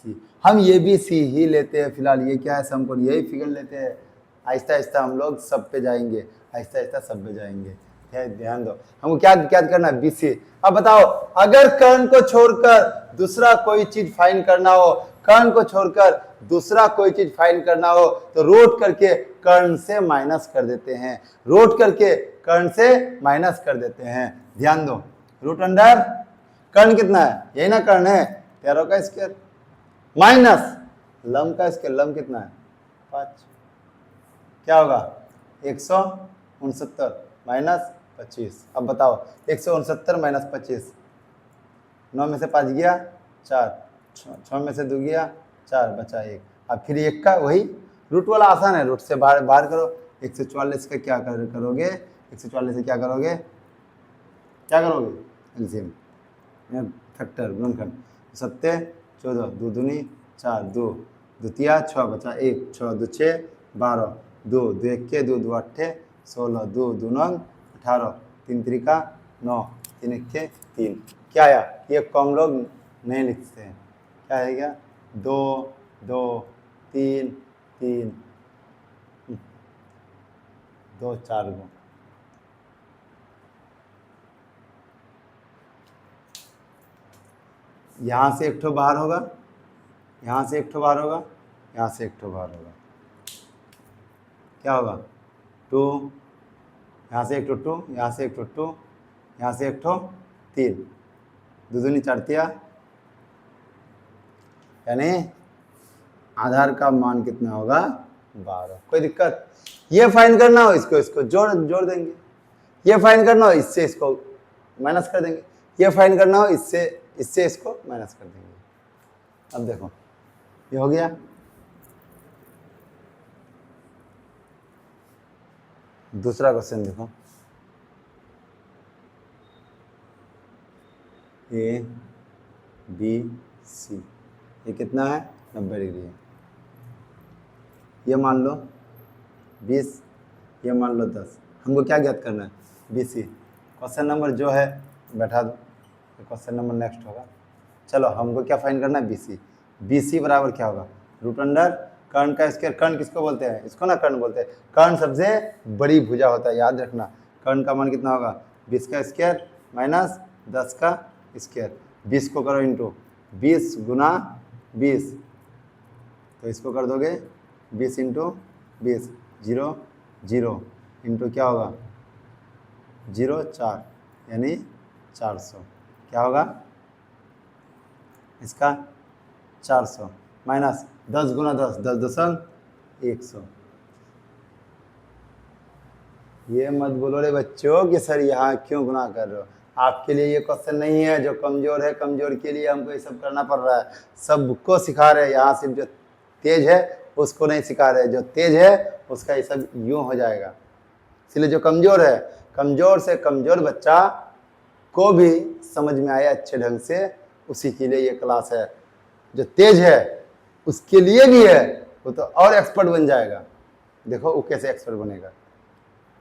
सी। हम ये भी सी ही लेते हैं फिलहाल, ये क्या है समकोण, यही फिगर लेते हैं। आहिस्ता आहिस्ता हम लोग सब पे जाएंगे, आहिस्ता आहिस्ता सब पे जाएंगे। ध्यान दो, हमको क्या क्या करना है, बीसी। अब बताओ, अगर कर्ण को छोड़कर दूसरा कोई चीज फाइंड करना हो, कर्ण को छोड़कर दूसरा कोई चीज फाइंड करना हो, तो रूट करके कर्ण से माइनस कर देते हैं, रूट करके कर्ण से माइनस कर देते हैं। ध्यान दो, रूट अंडर कर्ण कितना है, यही ना कर्ण है, 13 का स्क्वायर माइनस लंब का स्क्वायर, लंब कितना है 5, क्या होगा 169 माइनस 25। अब बताओ 169 माइनस 25, 9 में से 5 गया 4, 6 में से 2 गया 4, बचा 1। अब फिर 1 का वही रूट वाला आसान है, रूट से बाहर बाहर करो। 144 का क्या करोगे, 144 से क्या करोगे, क्या करोगे एलसीएम फैक्टर गुणनखंड, 7 14 2 दूनी 4, 2 द्वितीया 6, बचा 1, 6 2 6 12, 2 2 1 के 2 2 8 16, 2 2 9 18, 3 त्रिका 9, 3 1 के 3। क्या आया, ये को हम लोग नहीं लिखते हैं, क्या आएगा 2 2 3 3 2 4 गो। यहाँ से एक ठो बाहर होगा, यहाँ से एक ठो बाहर होगा, यहाँ से एक ठो बाहर होगा, क्या होगा 2, यहाँ से एक ठो 2, यहाँ से एक ठो 2, यहाँ से एक ठो 3, 2 दूनी 4 तिया, यानी आधार का मान कितना होगा 12। कोई दिक्कत, ये फाइंड करना हो इसको इसको जोड़ जोड़ देंगे, ये फाइंड करना हो इससे इसको माइनस कर देंगे, ये फाइंड करना हो इससे इससे इसको माइनस कर देंगे। अब देखो ये हो गया। दूसरा क्वेश्चन देखो, ए बी सी, ये कितना है 90 डिग्री है। ये मान लो 20, ये मान लो 10। हमको क्या ज्ञात करना है, बी सी। क्वेश्चन नंबर जो है बैठा दो, तो क्वेश्चन नंबर नेक्स्ट होगा। चलो हमको क्या फाइंड करना है, बी सी। बी सी बराबर क्या होगा, रूट अंडर कर्ण का स्क्वायर। कर्ण किसको बोलते हैं, इसको ना कर्ण बोलते हैं। कर्ण सबसे बड़ी भुजा होता है, याद रखना। कर्ण का मान कितना होगा 20 का स्क्वायर माइनस 10 का स्क्वायर। 20 को करो इंटू 20 गुना 20, तो इसको कर दोगे 20 इंटू 20, 0 0 इंटू क्या होगा 0 4, यानी 400। क्या होगा इसका 400 माइनस 10 गुना 10, 10 दशम 100। ये मत बोलो रे बच्चों कि सर यहाँ क्यों गुना कर रहे हो, आपके लिए ये क्वेश्चन नहीं है। जो कमजोर है, कमजोर के लिए हमको ये सब करना पड़ रहा है। सबको सिखा रहे हैं, यहाँ सिर्फ जो तेज है उसको नहीं सिखा रहे, जो तेज है उसका ये सब यूं हो जाएगा। इसलिए जो कमजोर है, कमजोर से कमजोर बच्चा को भी समझ में आए अच्छे ढंग से, उसी के लिए ये क्लास है। जो तेज है उसके लिए भी है, वो तो और एक्सपर्ट बन जाएगा। देखो वो कैसे एक्सपर्ट बनेगा।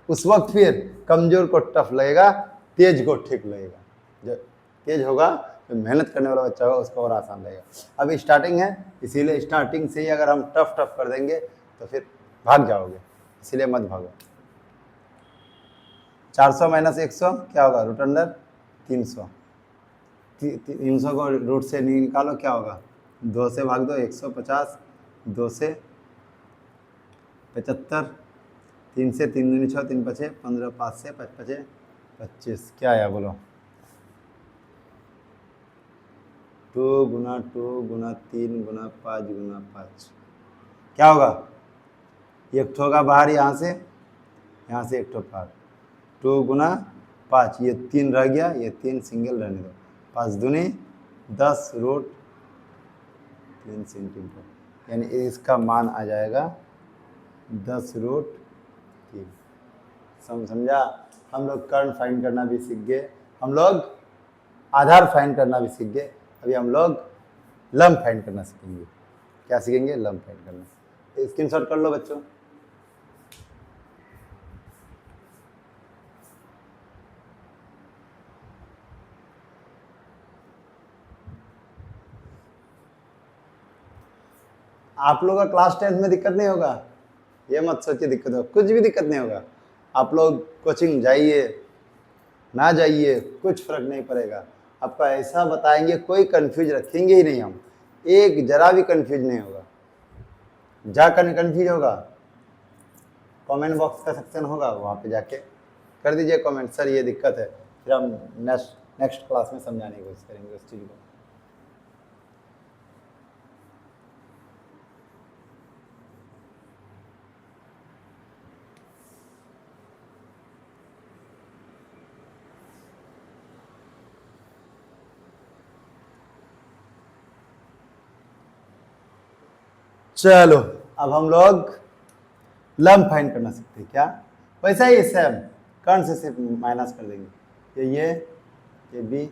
उस वक्त फिर कमजोर को टफ लगेगा, तेज को ठीक लगेगा। जो तेज होगा, जो मेहनत करने वाला बच्चा होगा, उसको और आसान लगेगा। अब स्टार्टिंग है, इसीलिए स्टार्टिंग से ही अगर हम टफ टफ कर देंगे तो फिर भाग जाओगे, इसीलिए मत भागो। 400 माइनस 100 क्या होगा, रूट अंडर 300। 300 को रूट से निकालो, क्या होगा 2 से भाग दो 150, 2 से 75, 3 से 3 दूनी 6, 3 पचे 15, 5 से 5 पचे 25। क्या आया बोलो, 2 गुना 2 गुना 3 गुना 5 गुना 5। क्या होगा, एक ठो का बाहर, यहाँ से एक ठो बाहर। 2 गुना 5, ये 3 रह गया, ये 3 सिंगल रहने दो। 5 दूनी 10 रूट 3 सेंटीमीटर, यानी इसका मान आ जाएगा 10 रूट 3। समझा। हम लोग कर्ण फाइंड करना भी सीख गए, हम लोग आधार फाइंड करना भी सीख गए। अभी हम लोग लंब फाइंड करना सीखेंगे। क्या सीखेंगे, लंब फाइंड करना। स्क्रीनशॉट कर लो बच्चों। आप लोगों का क्लास 10 में दिक्कत नहीं होगा, ये मत सोचिए दिक्कत होगा, कुछ भी दिक्कत नहीं होगा। आप लोग कोचिंग जाइए ना जाइए कुछ फर्क नहीं पड़ेगा, आपको ऐसा बताएंगे, कोई कंफ्यूज रखेंगे ही नहीं हम, एक जरा भी कंफ्यूज नहीं होगा। जाकर कंफ्यूज होगा, कमेंट बॉक्स का सेक्शन होगा, वहाँ पे जाके कर दीजिए कमेंट, सर ये दिक्कत है, फिर हम नेक्स्ट क्लास में समझाने की कोशिश करेंगे उस चीज़ को। चलो अब हम लोग लंब फाइंड करना सीखते हैं। क्या वैसा ही सेम कर्ण से सिर्फ माइनस कर देंगे, ये बी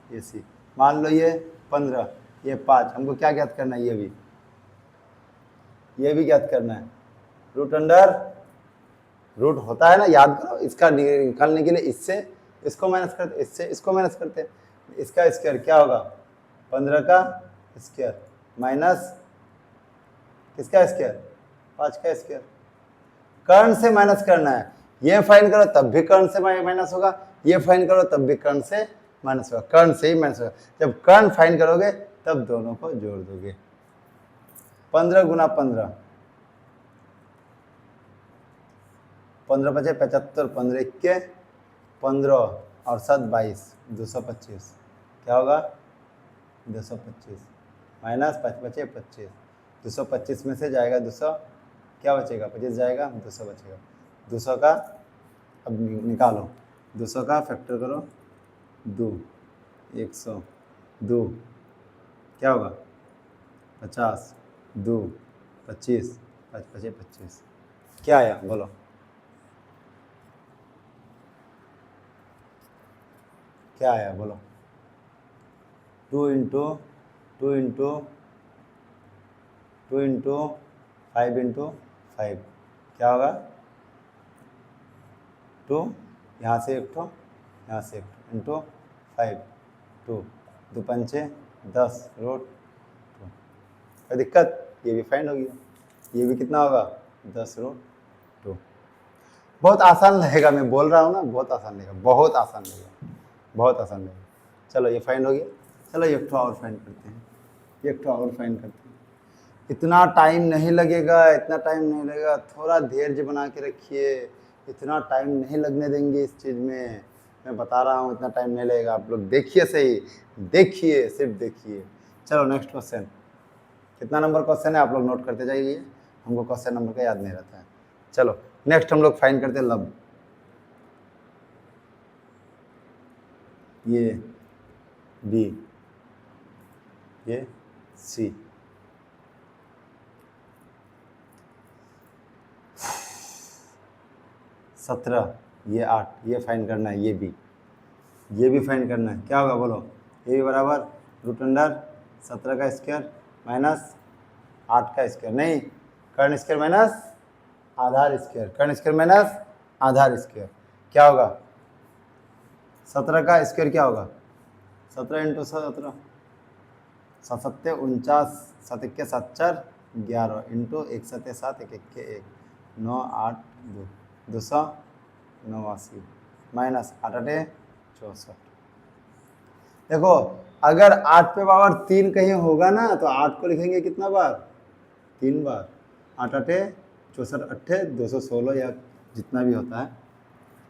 ये सी। मान लो ये 15 ये 5, हमको क्या ज्ञात करना है, ये भी ज्ञात करना है। रूट अंडर रूट होता है ना, याद करो, इसका निकालने के लिए इससे इसको माइनस करते, इससे इसको माइनस करते, इसका स्क्वायर क्या होगा 15 का स्क्वायर माइनस किसका स्क्वायर 5 का स्क्वायर। कर्ण से माइनस करना है, ये फाइंड करो तब भी कर्ण से माइनस होगा, ये फाइंड करो तब भी कर्ण से माइनस होगा, कर्ण से ही माइनस होगा। जब कर्ण फाइंड करोगे तब दोनों को जोड़ दोगे। 15 गुना 15, 15 पचे 75, 15 इक्के 15 और 7 22, 225 क्या होगा 225 माइनस 5 बचे 25, 225 में से जाएगा 200, क्या बचेगा 25 जाएगा 200 बचेगा। 200 का अब निकालो, 200 का फैक्टर करो 2, 102 क्या होगा 50, 2 25, 5 बचे 25 क्या आया बोलो। क्या आया बोलो। 2 इंटू 2 इंटू 2 इंटू 5 इंटू 5 क्या होगा 2, यहाँ से एक ठो यहाँ से एक ठो इंटू 5, 2 2 पंचे 10 रूट 2। कोई दिक्कत, ये भी फाइंड हो गया, ये भी कितना होगा 10 रूट 2। बहुत आसान रहेगा, मैं बोल रहा हूँ ना, बहुत आसान रहेगा, बहुत आसान रहेगा, बहुत आसान रहेगा। चलो ये फाइंड हो गया, चलो एक ठो और फाइंड करते हैं, एक ठो और फाइंड करते हैं। इतना टाइम नहीं लगेगा, इतना टाइम नहीं लगेगा, थोड़ा धैर्य बना के रखिए, इतना टाइम नहीं लगने देंगे इस चीज़ में, मैं बता रहा हूँ इतना टाइम नहीं लगेगा। आप लोग देखिए सही, देखिए सिर्फ देखिए। चलो नेक्स्ट क्वेश्चन, कितना नंबर क्वेश्चन है आप लोग नोट करते जाइए, हमको क्वेश्चन नंबर का याद नहीं रहता है। चलो नेक्स्ट हम लोग फाइंड करते हैं लंब। ये बी ये सी, सत्रह ये 8, ये फाइंड करना है, ये भी फाइंड करना है। क्या होगा बोलो, ये भी बराबर रूट अंडर 17 का स्क्वायर माइनस 8 का स्क्वायर, नहीं कर्ण स्क्वायर माइनस आधार स्क्वायर, कर्ण स्क्वायर माइनस आधार स्क्वायर क्या होगा 17 का स्क्वायर क्या होगा 17 इंटू 17, 7 सत्ते 49, 7 इक्के 7 4 11 इंटू 1 सत्ते 7 1 इक्के 1 9 8 2 289 माइनस 8 8 64। देखो अगर 8 पे पावर 3 कहीं होगा ना तो 8 को लिखेंगे कितना बार 3 बार, 8 8 64 8 216 या जितना भी होता है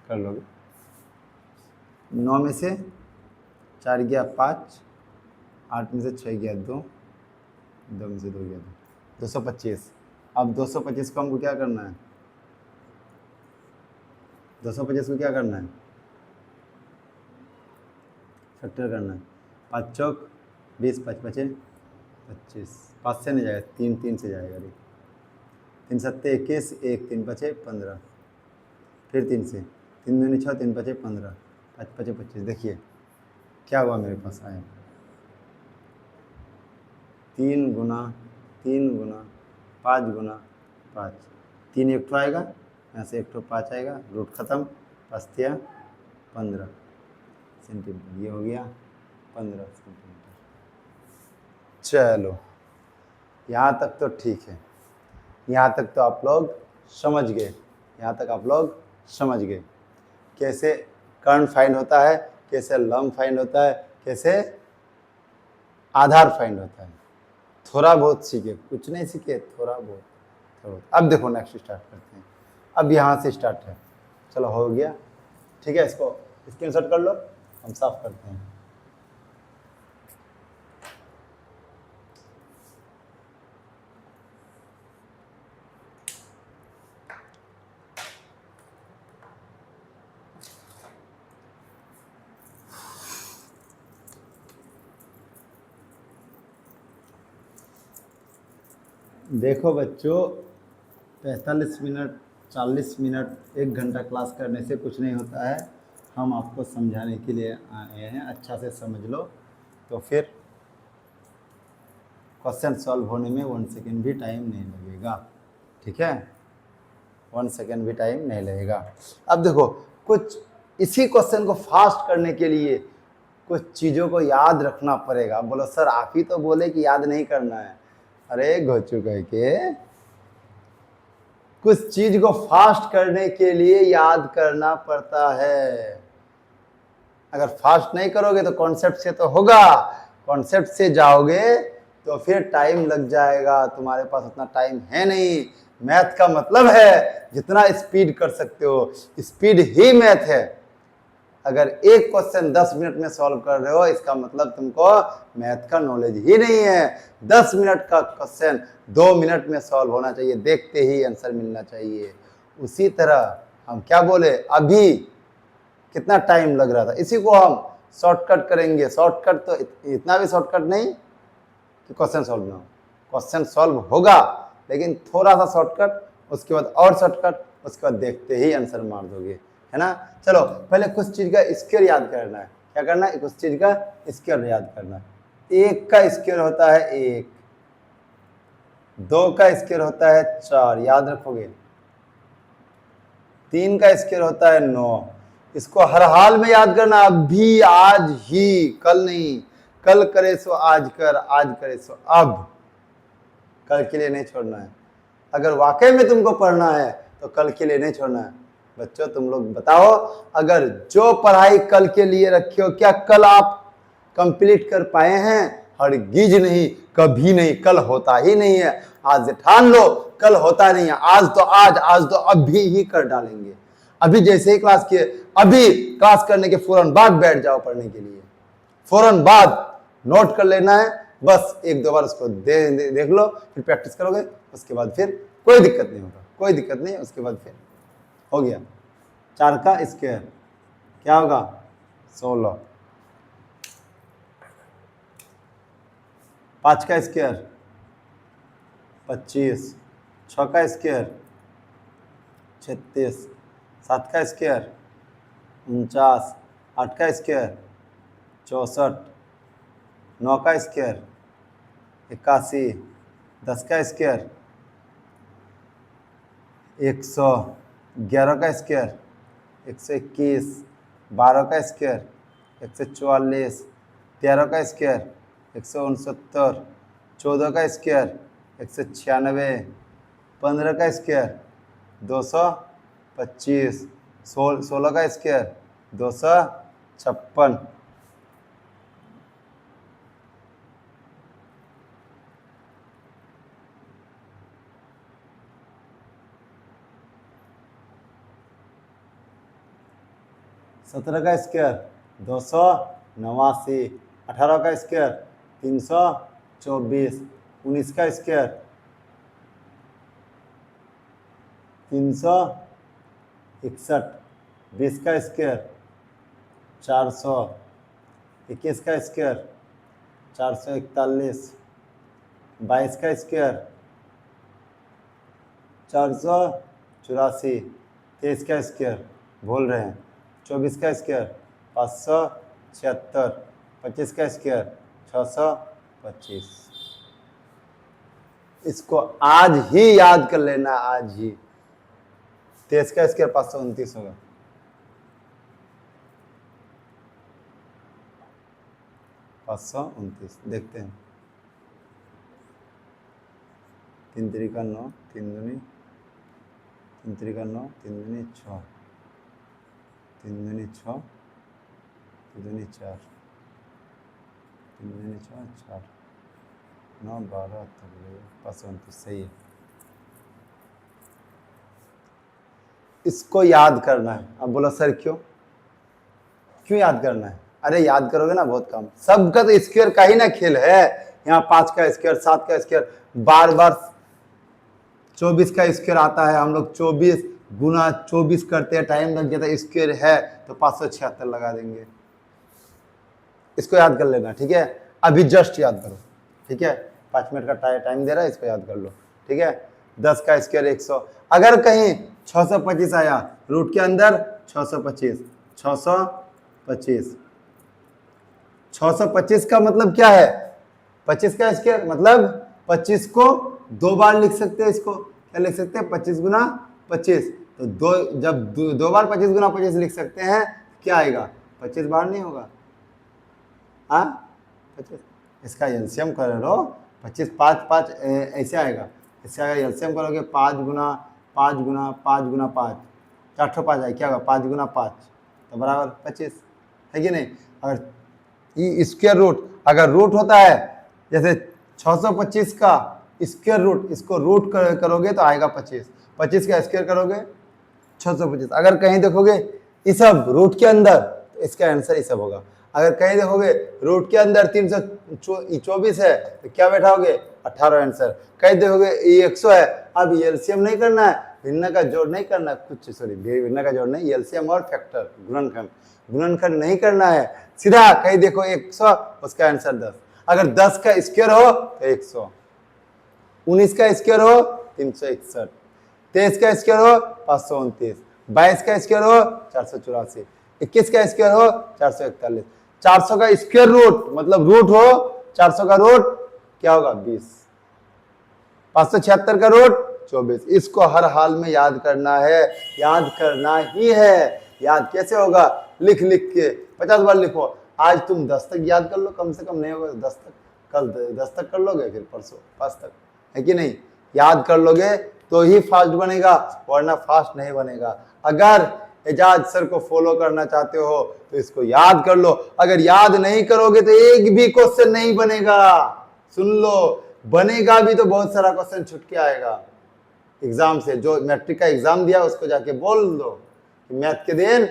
कर लोगे। 9 में से 4 गया 5, 8 में से 6 गया 2, 2 में से 2 गया 2, 225। अब 225 को हमको क्या करना है, 225 को क्या करना है फैक्टर करना है, 5 चौक 20 5 बचे 25, 5 से नहीं जाएगा 3 3 से जाएगा, 3 सत्ते 21 1 3 बचे 15, फिर 3 से 3 दूनी 6 3 बचे 15 5 बचे 25। देखिए क्या हुआ मेरे पास आया 3 गुना 5 गुना 5, 3 एक ठो आएगा, यहाँ से एक ठो 5 आएगा, रूट खत्म, 5 दिया 15 सेंटीमीटर, ये हो गया 15 सेंटीमीटर। चलो यहाँ तक तो ठीक है, यहाँ तक तो आप लोग समझ गए, यहाँ तक आप लोग समझ गए कैसे कर्ण फाइंड होता है, कैसे लंब फाइंड होता है, कैसे आधार फाइंड होता है। थोड़ा बहुत सीखे, कुछ नहीं सीखे, थोड़ा बहुत, थोड़ा बहुत। अब देखो नेक्स्ट स्टार्ट करते हैं। अब यहाँ से स्टार्ट है, चलो हो गया, ठीक है। इसको स्क्रीनशॉट कर लो, हम साफ करते हैं। देखो बच्चों, 45 मिनट 40 मिनट 1 घंटा क्लास करने से कुछ नहीं होता है। हम आपको समझाने के लिए आए हैं, अच्छा से समझ लो, तो फिर क्वेश्चन सॉल्व होने में 1 सेकेंड भी टाइम नहीं लगेगा, ठीक है। 1 सेकेंड भी टाइम नहीं लगेगा। अब देखो, कुछ इसी क्वेश्चन को फास्ट करने के लिए कुछ चीज़ों को याद रखना पड़ेगा। बोलो सर आप ही तो बोले कि याद नहीं करना है। अरे गोचू कह के कुछ चीज को फास्ट करने के लिए याद करना पड़ता है। अगर फास्ट नहीं करोगे तो कॉन्सेप्ट से तो होगा, कॉन्सेप्ट से जाओगे तो फिर टाइम लग जाएगा, तुम्हारे पास उतना टाइम है नहीं। मैथ का मतलब है जितना स्पीड कर सकते हो, स्पीड ही मैथ है। अगर एक क्वेश्चन 10 मिनट में सॉल्व कर रहे हो, इसका मतलब तुमको मैथ का नॉलेज ही नहीं है। 10 मिनट का क्वेश्चन 2 मिनट में सॉल्व होना चाहिए, देखते ही आंसर मिलना चाहिए। उसी तरह हम क्या बोले, अभी कितना टाइम लग रहा था, इसी को हम शॉर्टकट करेंगे। शॉर्टकट तो इतना भी शॉर्टकट नहीं कि क्वेश्चन सॉल्व ना हो, क्वेश्चन सॉल्व होगा लेकिन थोड़ा सा शॉर्टकट, उसके बाद और शॉर्टकट, उसके बाद देखते ही आंसर मार दोगे, है ना। चलो पहले कुछ चीज का स्क्वायर याद करना है। क्या करना है, कुछ चीज का स्क्वायर याद करना है। 1 का स्क्वायर होता है 1, 2 का स्क्वायर होता है 4, याद रखोगे। 3 का स्क्वायर होता है 9। इसको हर हाल में याद करना, अभी, आज ही, कल नहीं। कल करे सो आज कर, आज करे सो अब, कल के लिए नहीं छोड़ना है। अगर वाकई में तुमको पढ़ना है तो कल के लिए नहीं छोड़ना है। बच्चों तुम लोग बताओ, अगर जो पढ़ाई कल के लिए रखी हो, क्या कल आप कंप्लीट कर पाए हैं? हरगिज नहीं, कभी नहीं, कल होता ही नहीं है। आज ठान लो कल होता नहीं है, आज तो आज तो अभी ही कर डालेंगे। अभी जैसे ही क्लास किए, अभी क्लास करने के फौरन बाद बैठ जाओ पढ़ने के लिए, फौरन बाद नोट कर लेना है। बस 1-2 बार उसको देख लो, फिर प्रैक्टिस करोगे, उसके बाद फिर कोई दिक्कत नहीं होगा, कोई दिक्कत नहीं। उसके बाद फिर हो गया। 4 का स्क्वायर क्या होगा, 16। 5 का स्क्वायर 25। 6 का स्क्वायर 36। 7 का स्क्वायर 49। 8 का स्क्वायर 64। 9 का स्क्वायर 81। 10 का स्क्वायर 100। 11 का स्क्वायर 121। 12 का स्क्वायर 144। 13 का स्क्वायर 169। 14 का स्क्वायर 196। 15 का स्क्वायर 225। 16 का स्क्वायर 256। 17 का स्क्वायर 289। 18 का स्क्वायर 324। 19 का स्क्वायर 361। 20 का स्क्वायर 400। 21 का स्क्वायर 441। 22 का स्क्वायर 484। 23 का स्क्वायर भूल रहे हैं, 24 का स्क्वायर 576। 25 का स्क्वायर 625। इसको आज ही याद कर लेना, आज ही। 23 का स्क्वायर 529 होगा। 529 देखते हैं। 3 3 9, 3 दूनी 3 3 9, 3 दूनी 6, 3 दूनी 6, 3 दूनी 4, 3 दूनी 6, 4, 9 12 529 सही है। इसको याद करना है। अब बोला सर क्यों याद करना है? अरे याद करोगे ना बहुत काम। सबका तो स्क्वायर का ही ना खेल है। यहाँ 5 का स्क्वायर, 7 का स्क्वायर, बार बार 24 का स्क्वायर आता है। हम लोग 24 गुना 24 करते हैं, टाइम लग जाता है। स्क्वायर है तो 576 लगा देंगे। इसको याद कर लेना, ठीक है? अभी जस्ट याद करो, ठीक है? 5 मिनट का टाइम दे रहा है, इसको याद कर लो, ठीक है? 10 का स्क्वायर 100। अगर कहीं 625 आया रूट के अंदर, 625 625 625 का मतलब क्या है? 25 का स्क्वायर मतलब 25 को 2 बार लिख सकते हैं। इसको क्या लिख सकते हैं? 25 गुना 25। तो जब 2 बार 25 गुना 25 लिख सकते हैं, क्या आएगा? 25 बार नहीं होगा। हाँ 25, इसका एलसीएम कर लो। 25 5 5 ऐसे आएगा। इसका एलसीएम करोगे 5 गुना 5 गुना 5 गुना 5, 405 आए, क्या होगा? 5 गुना 5 तो बराबर 25 है कि नहीं? अगर ये स्क्वायर रूट, अगर रूट होता है जैसे 625 का स्क्वायर रूट, इसको रूट करोगे तो आएगा 25। 25 का स्क्वायर करोगे 625। अगर कहीं देखोगे ये सब रूट के अंदर, तो इसका आंसर ये सब होगा। अगर कहीं देखोगे रूट के अंदर 324 है तो क्या बैठाओगे? 18 आंसर। कहीं देखोगे ये 100 है। अब एलसीएम नहीं करना है, भिन्न का जोड़ नहीं करना, कुछ सॉरी भिन्न का जोड़ नहीं, एलसीएम और फैक्टर गुणनखंड नहीं करना है। सीधा कहीं देखो 100, उसका आंसर 10। अगर 10 का स्क्वायर हो तो 100, 19 का स्क्वायर हो 361, 23 का स्क्वायर हो 529, 22 का स्क्वायर हो 484, 21 का स्क्वायर हो 441, 400 का स्क्वायर रूट मतलब रूट हो 400 का रूट क्या होगा? 20, 576 का रूट 24। इसको हर हाल में याद करना है, याद करना ही है। याद कैसे होगा? लिख के 50 बार लिखो। आज तुम 10 तक याद कर लो, कम से कम नहीं होगा 10 तक, कल 10 तक कर लोगे, फिर परसों 5 तक, है कि नहीं? याद कर लोगे तो ही फास्ट बनेगा, वरना फास्ट नहीं बनेगा। अगर एजाज सर को फॉलो करना चाहते हो तो इसको याद कर लो। अगर याद नहीं करोगे तो एक भी क्वेश्चन नहीं बनेगा। सुन लो, बनेगा भी तो बहुत सारा क्वेश्चन छुट के आएगा एग्जाम से। जो मैट्रिक का एग्जाम दिया उसको जाके बोल दो कि मैथ के दिन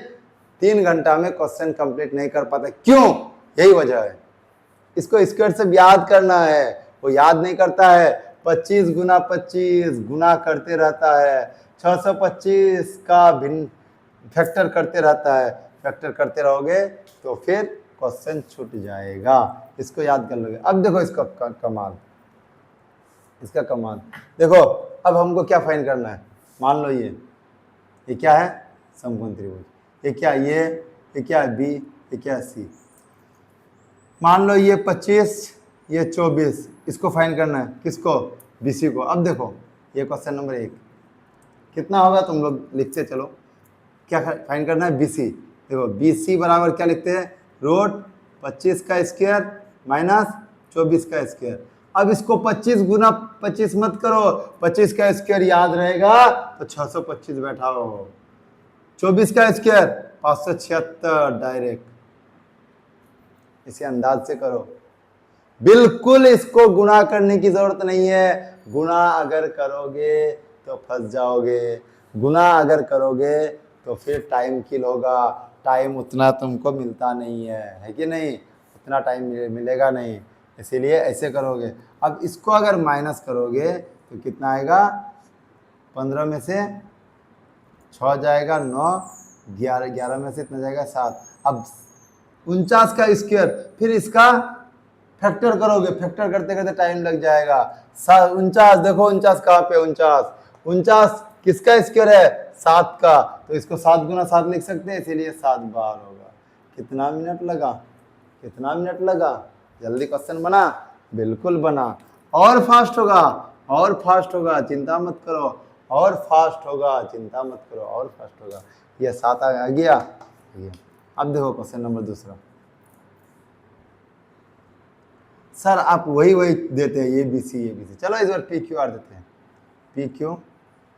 3 घंटा में क्वेश्चन कंप्लीट नहीं कर पाते। क्यों? यही वजह है। इसको स्क्वायर से याद करना है, वो याद नहीं करता है। 25 गुना 25 गुना करते रहता है, 625 का भिन्न फैक्टर करते रहता है। फैक्टर करते रहोगे तो फिर क्वेश्चन छूट जाएगा। इसको याद कर लोगे। अब देखो इसका कमाल, इसका कमाल देखो। अब हमको क्या फाइंड करना है? मान लो ये क्या है? समकोण त्रिभुज। ये क्या? ये क्या है? बी। ये क्या है? सी। मान लो ये 25, ये 24, इसको फाइंड करना है। किसको? बीसी को। अब देखो ये क्वेश्चन नंबर 1 कितना होगा? तुम लोग लिखते चलो। क्या फाइंड करना है? बीसी। देखो बीसी बराबर क्या लिखते हैं? रूट 25 का स्क्वायर माइनस 24 का स्क्वायर। अब इसको 25 गुना 25 मत करो, 25 का स्क्वायर याद रहेगा तो 625 बैठाओ। 24 का स्क्वायर 576 डायरेक्ट। इसे अंदाज से करो। बिल्कुल इसको गुणा करने की जरूरत नहीं है। गुणा अगर करोगे तो फंस जाओगे। गुणा अगर करोगे तो फिर टाइम किल होगा। टाइम उतना तुमको मिलता नहीं है कि नहीं? उतना टाइम मिलेगा नहीं, इसीलिए ऐसे करोगे। अब इसको अगर माइनस करोगे तो कितना आएगा? 15 में से 6 जाएगा 9, 11 में से इतना जाएगा 7। अब 49 का स्क्वायर, फिर इसका फैक्टर करोगे। फैक्टर करते करते टाइम लग जाएगा। 49 देखो 49 कहाँ पे? 49 किसका स्क्वायर है? 7 का। तो इसको 7 गुना 7 लिख सकते हैं, इसीलिए 7 बार होगा। कितना मिनट लगा? कितना मिनट लगा? जल्दी क्वेश्चन बना? बिल्कुल बना। और फास्ट होगा, और फास्ट होगा, चिंता मत करो। और फास्ट होगा, चिंता मत करो, और फास्ट होगा। ये 7 आ गया। अब देखो क्वेश्चन नंबर 2। सर आप वही देते हैं, ये बी सी। चलो इस बार पी क्यू आर देते हैं। P Q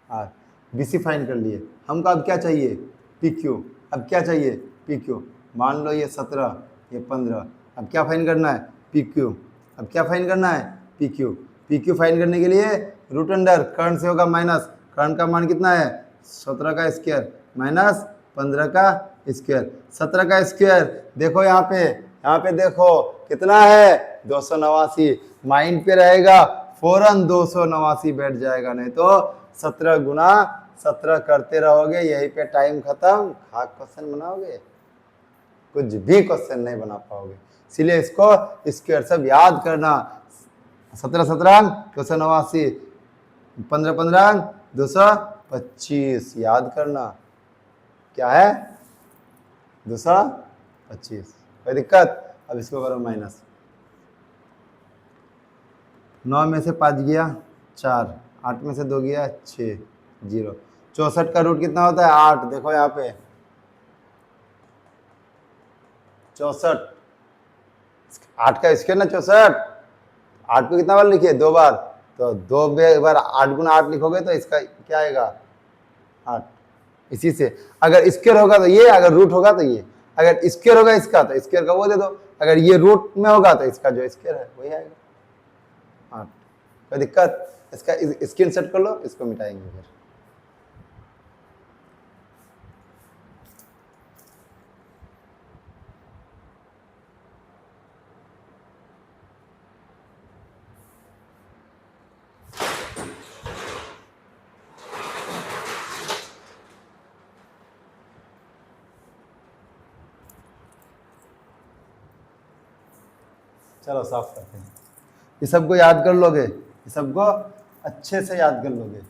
R, B C find कर लिए। हमको अब क्या चाहिए, पी क्यू। अब क्या चाहिए, पी क्यू। मान लो ये 17, ये 15, अब क्या फाइंड करना है, पी क्यू। अब क्या फाइंड करना है, P Q. P Q find करने के लिए रूट अंडर करंट से होगा माइनस, करंट का मान कितना है, 17 का स्क्वायर माइनस 15 का स्क्वायर, 17 का स्क्वायर। देखो यहाँ पे देखो कितना है, 289। माइंड पे रहेगा, फौरन 289 बैठ जाएगा, नहीं तो 17 गुना 17 करते रहोगे, यहीं पे टाइम खत्म, खाक क्वेश्चन बनाओगे, कुछ भी क्वेश्चन नहीं बना पाओगे। इसलिए इसको स्क्वायर सब याद करना। 17 17 289, 15 15 225 याद करना, क्या है 225। कोई दिक्कत। अब इसको करो माइनस, 9 में से 5 गया 4, 8 में से 2 गया 6, 0। 64 का रूट कितना होता है, 8। देखो यहाँ पे 64, 8 का स्क्वायर ना 64, 8 को कितना बार लिखिए, 2 बार, तो 2 बार 8 गुना 8 लिखोगे तो इसका क्या आएगा, 8। इसी से अगर स्क्वायर होगा तो ये, अगर रूट होगा तो ये, अगर स्क्वायर होगा इसका तो स्क्वायर का वो दे दो, अगर ये रूट में होगा तो इसका जो स्क्वायर है वही आएगा 8। कोई दिक्कत। इसका स्क्रीन सेट कर लो, इसको मिटाएंगे फिर। चलो साफ करते हैं। ये सबको याद कर लोगे, ये सबको अच्छे से याद कर लोगे,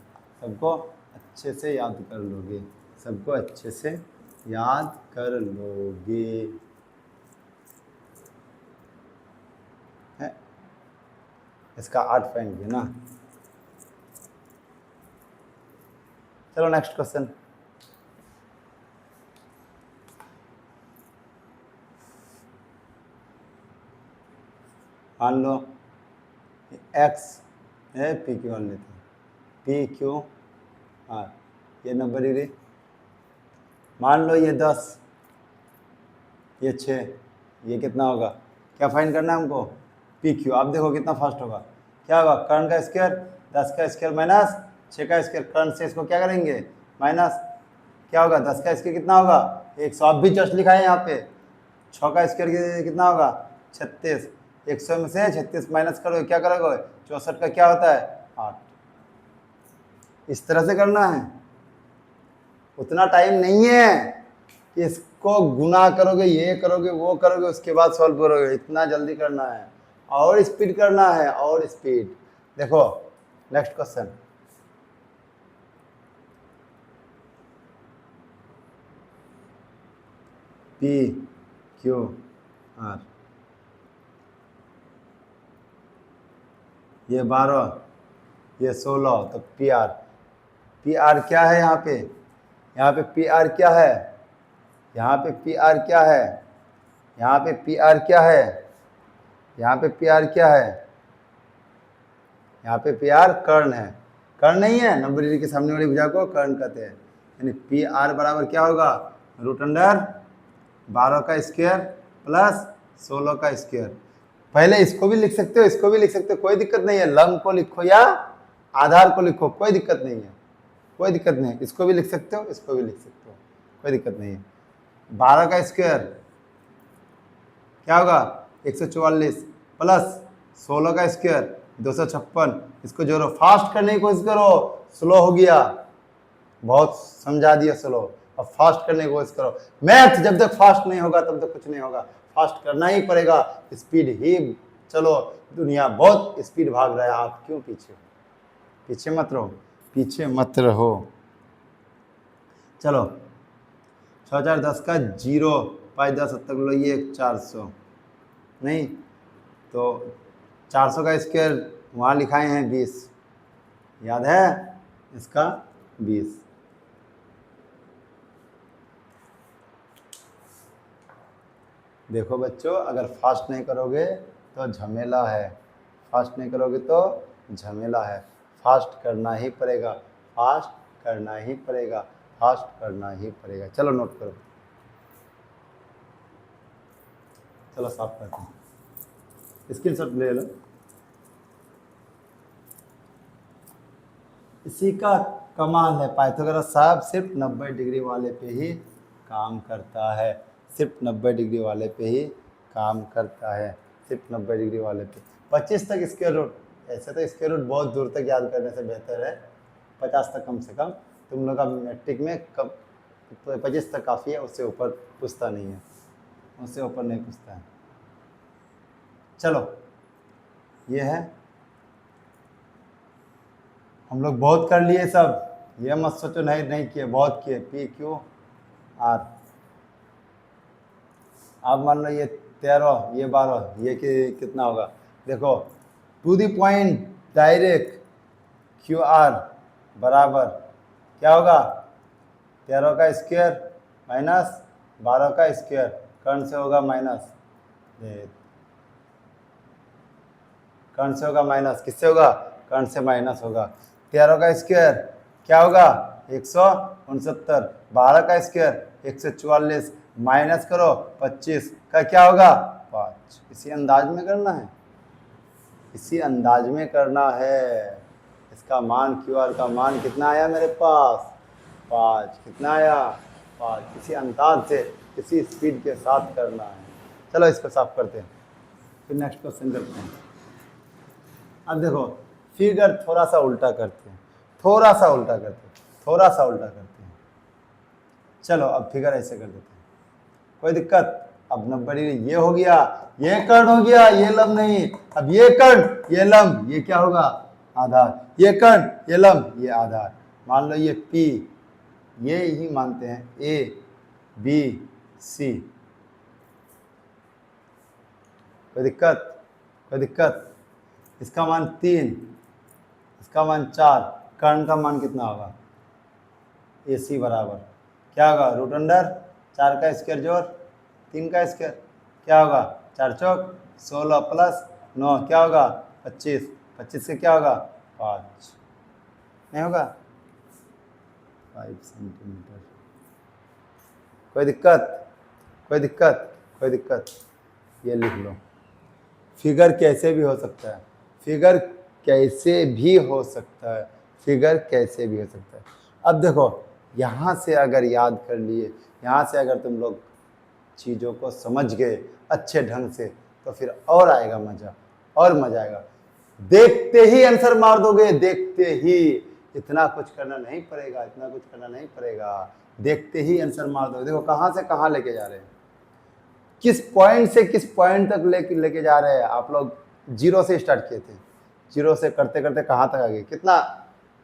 सबको अच्छे से याद कर लोगे, सबको अच्छे से याद कर लोगे, है? इसका 8 फाइंड किया ना। चलो नेक्स्ट क्वेश्चन। मान लो x है, पी क्यू आर लेते हैं, पी क्यू आर, ये नंबर डिग्री। मान लो ये 10, ये 6, ये कितना होगा, क्या फाइंड करना है हमको, पी क्यू। आप देखो कितना फास्ट होगा, क्या होगा, करंट का स्क्वायर 10 का स्क्वायर माइनस 6 का स्क्वायर, करंट से इसको क्या करेंगे माइनस, क्या होगा 10 का स्क्वायर कितना होगा 100, आप भी जस्ट लिखा है यहाँ पे। 6 का स्क्वायर कितना होगा 36, 100 में से 36 माइनस करोगे, क्या करोगे 64 का क्या होता है 8। इस तरह से करना है, उतना टाइम नहीं है कि इसको गुना करोगे, ये करोगे, वो करोगे, उसके बाद सॉल्व करोगे, इतना जल्दी करना है, और स्पीड करना है, और स्पीड। देखो next question, P Q are, ये 12, ये 16, तो पी आर, पी आर क्या है यहाँ पे, यहाँ पे पी आर क्या है, यहाँ पे पी आर क्या है, यहाँ पे पी आर क्या है, यहाँ पे पी आर क्या है, यहाँ पे पी आर कर्ण है, कर्ण नहीं है, नंबर डिग्री के सामने वाली भुजा को कर्ण कहते हैं। यानी पी आर बराबर क्या होगा, रूट अंडर 12 का स्क्वायर प्लस 16 का स्क्वायर। पहले इसको भी लिख सकते हो, इसको भी लिख सकते हो, कोई दिक्कत नहीं है, लंब को लिखो या आधार को लिखो, कोई दिक्कत नहीं है, कोई दिक्कत नहीं है, इसको भी लिख सकते हो, इसको भी लिख सकते हो, कोई दिक्कत नहीं है। 12 का स्क्वायर क्या होगा 144 प्लस 16 का स्क्वायर 256, इसको जोड़ो, फास्ट करने की कोशिश करो, स्लो हो गया, बहुत समझा दिया स्लो, अब फास्ट करने की कोशिश करो। मैथ जब तक फास्ट नहीं होगा तब तक कुछ नहीं होगा, फास्ट करना ही पड़ेगा, स्पीड ही। चलो दुनिया बहुत स्पीड भाग रहा है, आप क्यों पीछे हो, पीछे मत रहो, पीछे मत रहो। चलो 6 4 10 का 0, 5 10 तक लो, ये 400 नहीं, तो 400 का स्क्वायर वहाँ लिखाए हैं 20, याद है इसका 20। देखो बच्चों, अगर फास्ट नहीं करोगे तो झमेला है, फास्ट नहीं करोगे तो झमेला है। फास्ट करना ही पड़ेगा, फास्ट करना ही पड़ेगा, फास्ट करना ही पड़ेगा। चलो नोट करो, चलो साफ करते हैं, स्क्रीनशॉट ले लो। इसी का कमाल है, पाइथागोरस साहब सिर्फ 90 डिग्री वाले पे ही काम करता है, सिर्फ 90 डिग्री वाले पे ही काम करता है, सिर्फ 90 डिग्री वाले पे। 25 तक स्क्वायर रूट, ऐसे तो स्क्वायर रूट बहुत दूर तक याद करने से बेहतर है, 50 तक कम से कम। तुम लोग का मैट्रिक में कब तो 25 तक काफ़ी है, उससे ऊपर पूछता नहीं है, उससे ऊपर नहीं पूछता है। चलो ये है, हम लोग बहुत कर लिए सब, ये मत सोचो नहीं किए, बहुत किए। पी क्यू आर, आप मान लो ये 13, ये 12, ये कितना होगा देखो, to the point direct Q R बराबर क्या होगा, 13 का स्क्वायर माइनस 12 का स्क्वायर, कर्ण से होगा माइनस, कर्ण से होगा माइनस, किससे होगा, कर्ण से माइनस होगा। 13 का स्क्वायर क्या होगा 169, 12 का स्क्वायर 144, माइनस करो 25 का क्या होगा 5। इसी अंदाज में करना है, इसी अंदाज में करना है। इसका मान क्यू आर का मान कितना आया मेरे पास 5, कितना आया 5। इसी अंदाज से इसी स्पीड के साथ करना है। चलो इसको साफ करते हैं, फिर नेक्स्ट क्वेश्चन करते हैं। अब देखो फिगर थोड़ा सा उल्टा करते हैं, थोड़ा सा उल्टा करते हैं, थोड़ा सा उल्टा करते हैं। चलो अब फिगर ऐसे कर देते हैं, कोई दिक्कत। अब 90 डिग्री ये हो गया, ये कर्ण हो गया, ये लंब नहीं। अब ये कर्ण ये लंब, ये क्या होगा आधार, ये कर्ण ये लंब, ये आधार। मान लो ये P, ये ही मानते हैं A B C, कोई दिक्कत, कोई दिक्कत। इसका मान 3, इसका मान 4, कर्ण का मान कितना होगा AC बराबर क्या होगा रूट अंडर 4 का स्क्वायर जोड़ 3 का स्क्वायर, क्या होगा 4 चौक 16 प्लस 9 क्या होगा 25, 25 से क्या होगा 5, नहीं होगा 5 सेंटीमीटर। कोई दिक्कत, कोई दिक्कत, कोई दिक्कत। ये लिख लो, फिगर कैसे भी हो सकता है, फिगर कैसे भी हो सकता है, फिगर कैसे भी हो सकता है। अब देखो यहाँ से अगर याद कर लिए, यहाँ से अगर तुम लोग चीज़ों को समझ गए अच्छे ढंग से, तो फिर और आएगा मज़ा, और मज़ा आएगा। देखते ही आंसर मार दोगे, देखते ही, इतना कुछ करना नहीं पड़ेगा, इतना कुछ करना नहीं पड़ेगा, देखते ही आंसर मार दोगे। देखो कहाँ से कहाँ लेके जा रहे हैं, किस पॉइंट से किस पॉइंट तक लेके जा रहे हैं। आप लोग 0 से स्टार्ट किए थे, 0 से करते करते कहाँ तक आ गए, कितना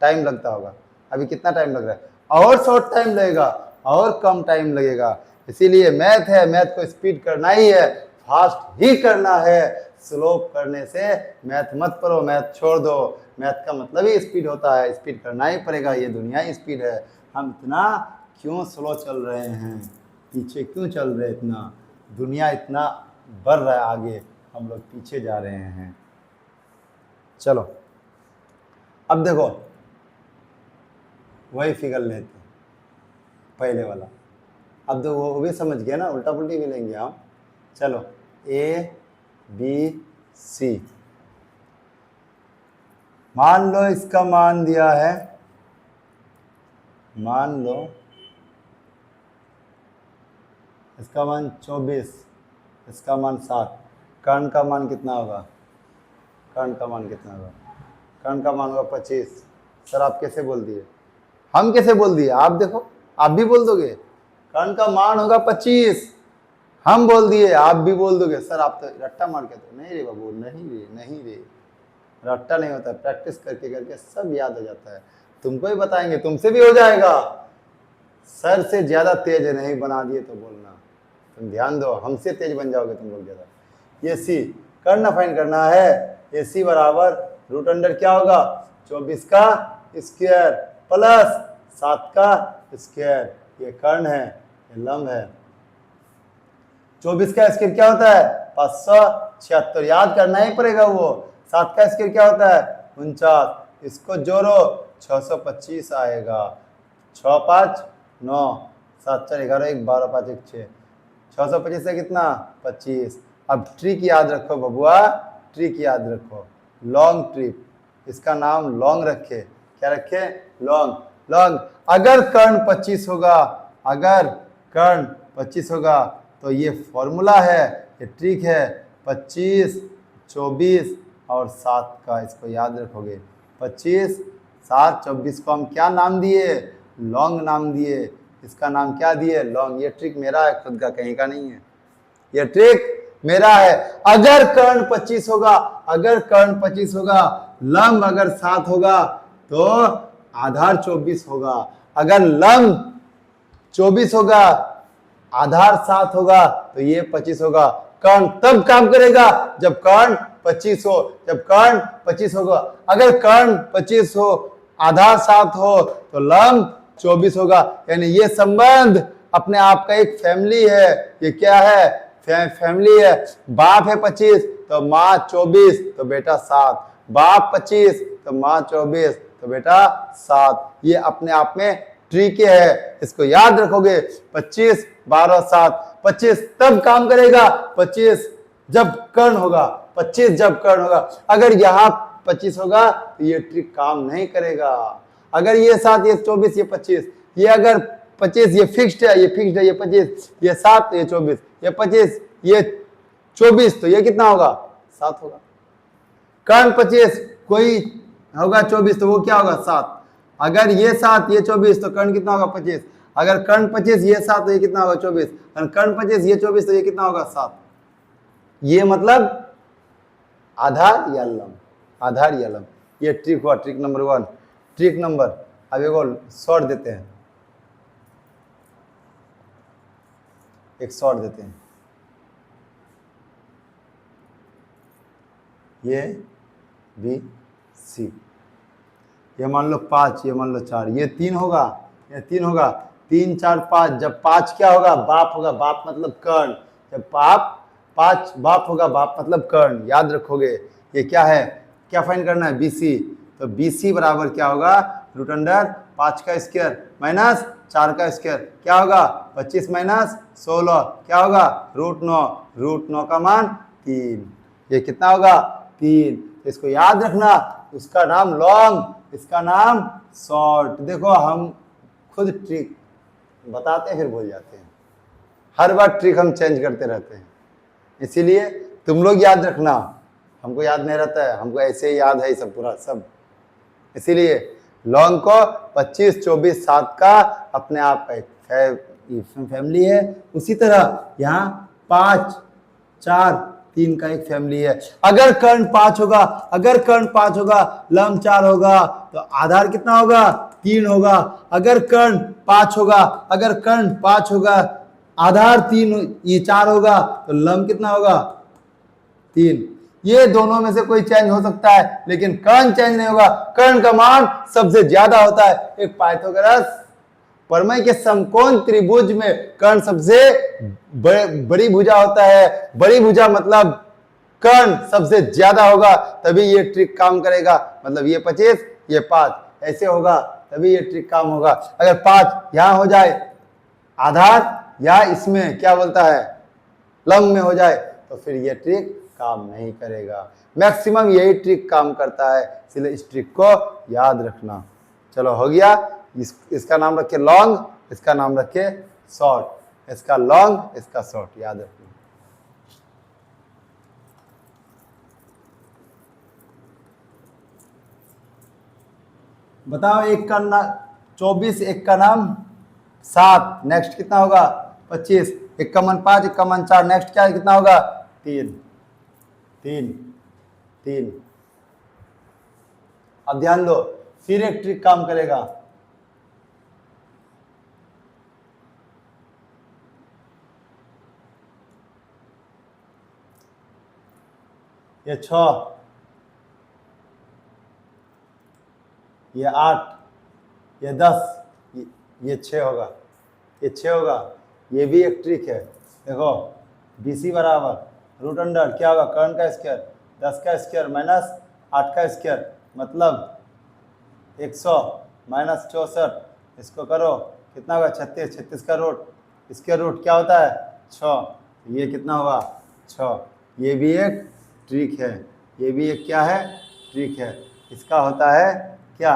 टाइम लगता होगा, अभी कितना टाइम लग रहा है, और शॉर्ट टाइम लगेगा, और कम टाइम लगेगा। इसीलिए मैथ है, मैथ को स्पीड करना ही है, फास्ट ही करना है। स्लो करने से मैथ मत पढ़ो, मैथ छोड़ दो। मैथ का मतलब ही स्पीड होता है, स्पीड करना ही पड़ेगा, ये दुनिया ही स्पीड है। हम इतना क्यों स्लो चल रहे हैं, पीछे क्यों चल रहे हैं, इतना दुनिया इतना बढ़ रहा है आगे, हम लोग पीछे जा रहे हैं। चलो अब देखो वही फिगर लेते हैं पहले वाला। अब तो वो भी समझ गया ना, उल्टा पुल्टी भी लेंगे हम। चलो A B C, मान लो इसका मान दिया है, मान लो इसका मान 24, इसका मान 7, कर्ण का मान कितना होगा, कर्ण का मान कितना होगा, कर्ण का मान होगा 25। सर आप कैसे बोल दिए, हम कैसे बोल दिए, आप देखो आप भी बोल दोगे, कर्ण का मान होगा 25, हम बोल दिए आप भी बोल दोगे। सर आप तो रट्टा मार के तो नहीं रे बाबू, नहीं रे, नहीं रे, रट्टा नहीं होता, प्रैक्टिस करके करके सब याद हो जाता है। तुमको ही बताएंगे, तुमसे भी हो जाएगा। सर से ज्यादा तेज नहीं बना दिए तो बोलना, तुम ध्यान दो, हमसे तेज बन जाओगे तुम लोग ज्यादा। ये सी कर्ण फाइंड करना है, ये सी बराबर रूट अंडर क्या होगा 24 का स्क्वायर प्लस 7 का स्क्वायर। ये कर्ण है, ये लंब है। 24 का स्क्वायर क्या होता है 576, याद करना ही पड़ेगा वो। 7 का स्क्वायर क्या होता है 49, इसको जोड़ो 625 आएगा। 6 5 9 7 4 11 1 12 5 1 6 625 से कितना 25। अब ट्रिक याद रखो बबुआ, ट्रिक याद रखो, लॉन्ग ट्रिक, इसका नाम लॉन्ग रखे। क्या रखे? लॉन्ग। लॉन्ग अगर कर्ण 25 होगा, अगर कर्ण 25 होगा तो ये फॉर्मूला है, ये ट्रिक है 25 24 और 7 का, इसको याद रखोगे। 25 7 24 को हम क्या नाम दिए? लॉन्ग नाम दिए। इसका नाम क्या दिए? लॉन्ग। ये ट्रिक मेरा है, खुद का, कहीं का नहीं है। ये ट्रिक मेरा है। अगर कर्ण 25 होगा, अगर कर्ण 25 होगा, लंब अगर 7 होगा तो आधार 24 होगा। अगर लंब 24 होगा, आधार 7 होगा तो ये 25 होगा। कर्ण तब काम करेगा जब कर्ण 25 हो, जब कर्ण 25 होगा। अगर कर्ण 25 हो, आधार 7 हो तो लंब 24 होगा। यानी ये संबंध अपने आप का एक फैमिली है। ये क्या है? फैमिली है। बाप है 25 तो माँ 24 तो बेटा 7, बाप 25 तो माँ 24 तो बेटा 7। ये अपने आप में ट्रिक है, इसको याद रखोगे। 25 12 7। 25 तब काम करेगा 25 जब कर्ण होगा, 25 जब कर्ण होगा। अगर यहाँ 25 होगा तो ये ट्रिक काम नहीं करेगा। अगर ये 7 ये 24 ये 25, ये अगर 25 ये फिक्स्ड है, ये फिक्स्ड है, ये 25 ये 7 ये 24, ये 25 ये 24 तो ये कितना होगा? 7 होगा। कर्ण 25 कोई होगा 24 तो वो क्या होगा? 7। अगर ये 7 ये 24 तो कर्ण कितना होगा? 25। अगर कर्ण 25 ये 7 तो ये कितना होगा? 24। और कर्ण 25 ये 24 तो ये कितना होगा? 7। ये मतलब आधार या लंब, आधार या लंब। ये ट्रिक हुआ, ट्रिक नंबर 1। ट्रिक नंबर, अब एक शॉर्ट देते हैं, एक शॉर्ट देते हैं। ये बी सी, ये मान लो 5, ये मान लो 4, ये 3 होगा, ये 3 होगा। 3 4 5, जब 5 क्या होगा? बाप होगा, बाप मतलब कर्ण। जब बाप 5 बाप होगा, बाप मतलब कर्ण। याद रखोगे। ये क्या है? क्या फाइंड करना है? BC। तो BC बराबर क्या होगा? रूट अंडर 5 का स्क्वायर माइनस 4 का स्क्वायर। क्या होगा? 25 माइनस 16 क्या होगा? रूट 9। रूट 9 का मान 3। ये कितना होगा? 3। इसको याद रखना, उसका नाम लॉन्ग, इसका नाम शॉर्ट। देखो हम खुद ट्रिक बताते हैं फिर भूल जाते हैं। हर बार ट्रिक हम चेंज करते रहते हैं, इसीलिए तुम लोग याद रखना। हमको याद नहीं रहता है, हमको ऐसे ही याद है सब पूरा सब। इसीलिए लॉन्ग को 25 24 7 का अपने आप का एक फैमिली है। उसी तरह यहाँ 5 4 3 का एक फैमिली है। अगर कर्ण 5 होगा, अगर कर्ण 5 होगा, लंब 4 होगा तो आधार कितना होगा? 3 होगा। अगर कर्ण 5 होगा, अगर कर्ण 5 होगा, आधार 3 ये 4 होगा तो लंब कितना होगा? 3। ये दोनों में से कोई चेंज हो सकता है लेकिन कर्ण चेंज नहीं होगा। कर्ण का मान सबसे ज्यादा होता है। एक पाइथागोरस प्रमेय के समकोण त्रिभुज में कर्ण सबसे बड़ी भुजा होता है। बड़ी भुजा मतलब कर्ण सबसे ज्यादा होगा, तभी ये ट्रिक काम करेगा। मतलब ये 25 ये 5 ऐसे होगा तभी ये ट्रिक काम होगा। अगर 5 यहां हो जाए आधार या इसमें क्या बोलता है लंब में हो जाए तो फिर ये ट्रिक काम नहीं करेगा। मैक्सिमम यही ट्रिक काम करता है, इसलिए इस ट्रिक को याद रखना। चलो हो गया। इसका नाम रखे लॉन्ग, इसका नाम रखे शॉर्ट। इसका लॉन्ग, इसका शॉर्ट, याद रखना। बताओ, एक का नाम 24, एक का नाम 7, नेक्स्ट कितना होगा? 25। एक का मन 5, एक का मन 4, नेक्स्ट क्या है? कितना होगा? 3 3 3। अब ध्यान दो, फिर एक ट्रिक काम करेगा। ये 6, ये 8, ये 10, ये 6 होगा, ये 6 होगा। ये भी एक ट्रिक है। देखो BC बराबर रूट अंडर क्या होगा? कर्ण का स्क्वायर 10 का स्क्वायर माइनस 8 का स्क्वायर मतलब 100 माइनस 64, इसको करो कितना होगा 36, 36 का रूट, इसके रूट क्या होता है 6, ये कितना होगा 6। ये भी एक ट्रिक है, ये भी एक क्या है ट्रिक है। इसका होता है क्या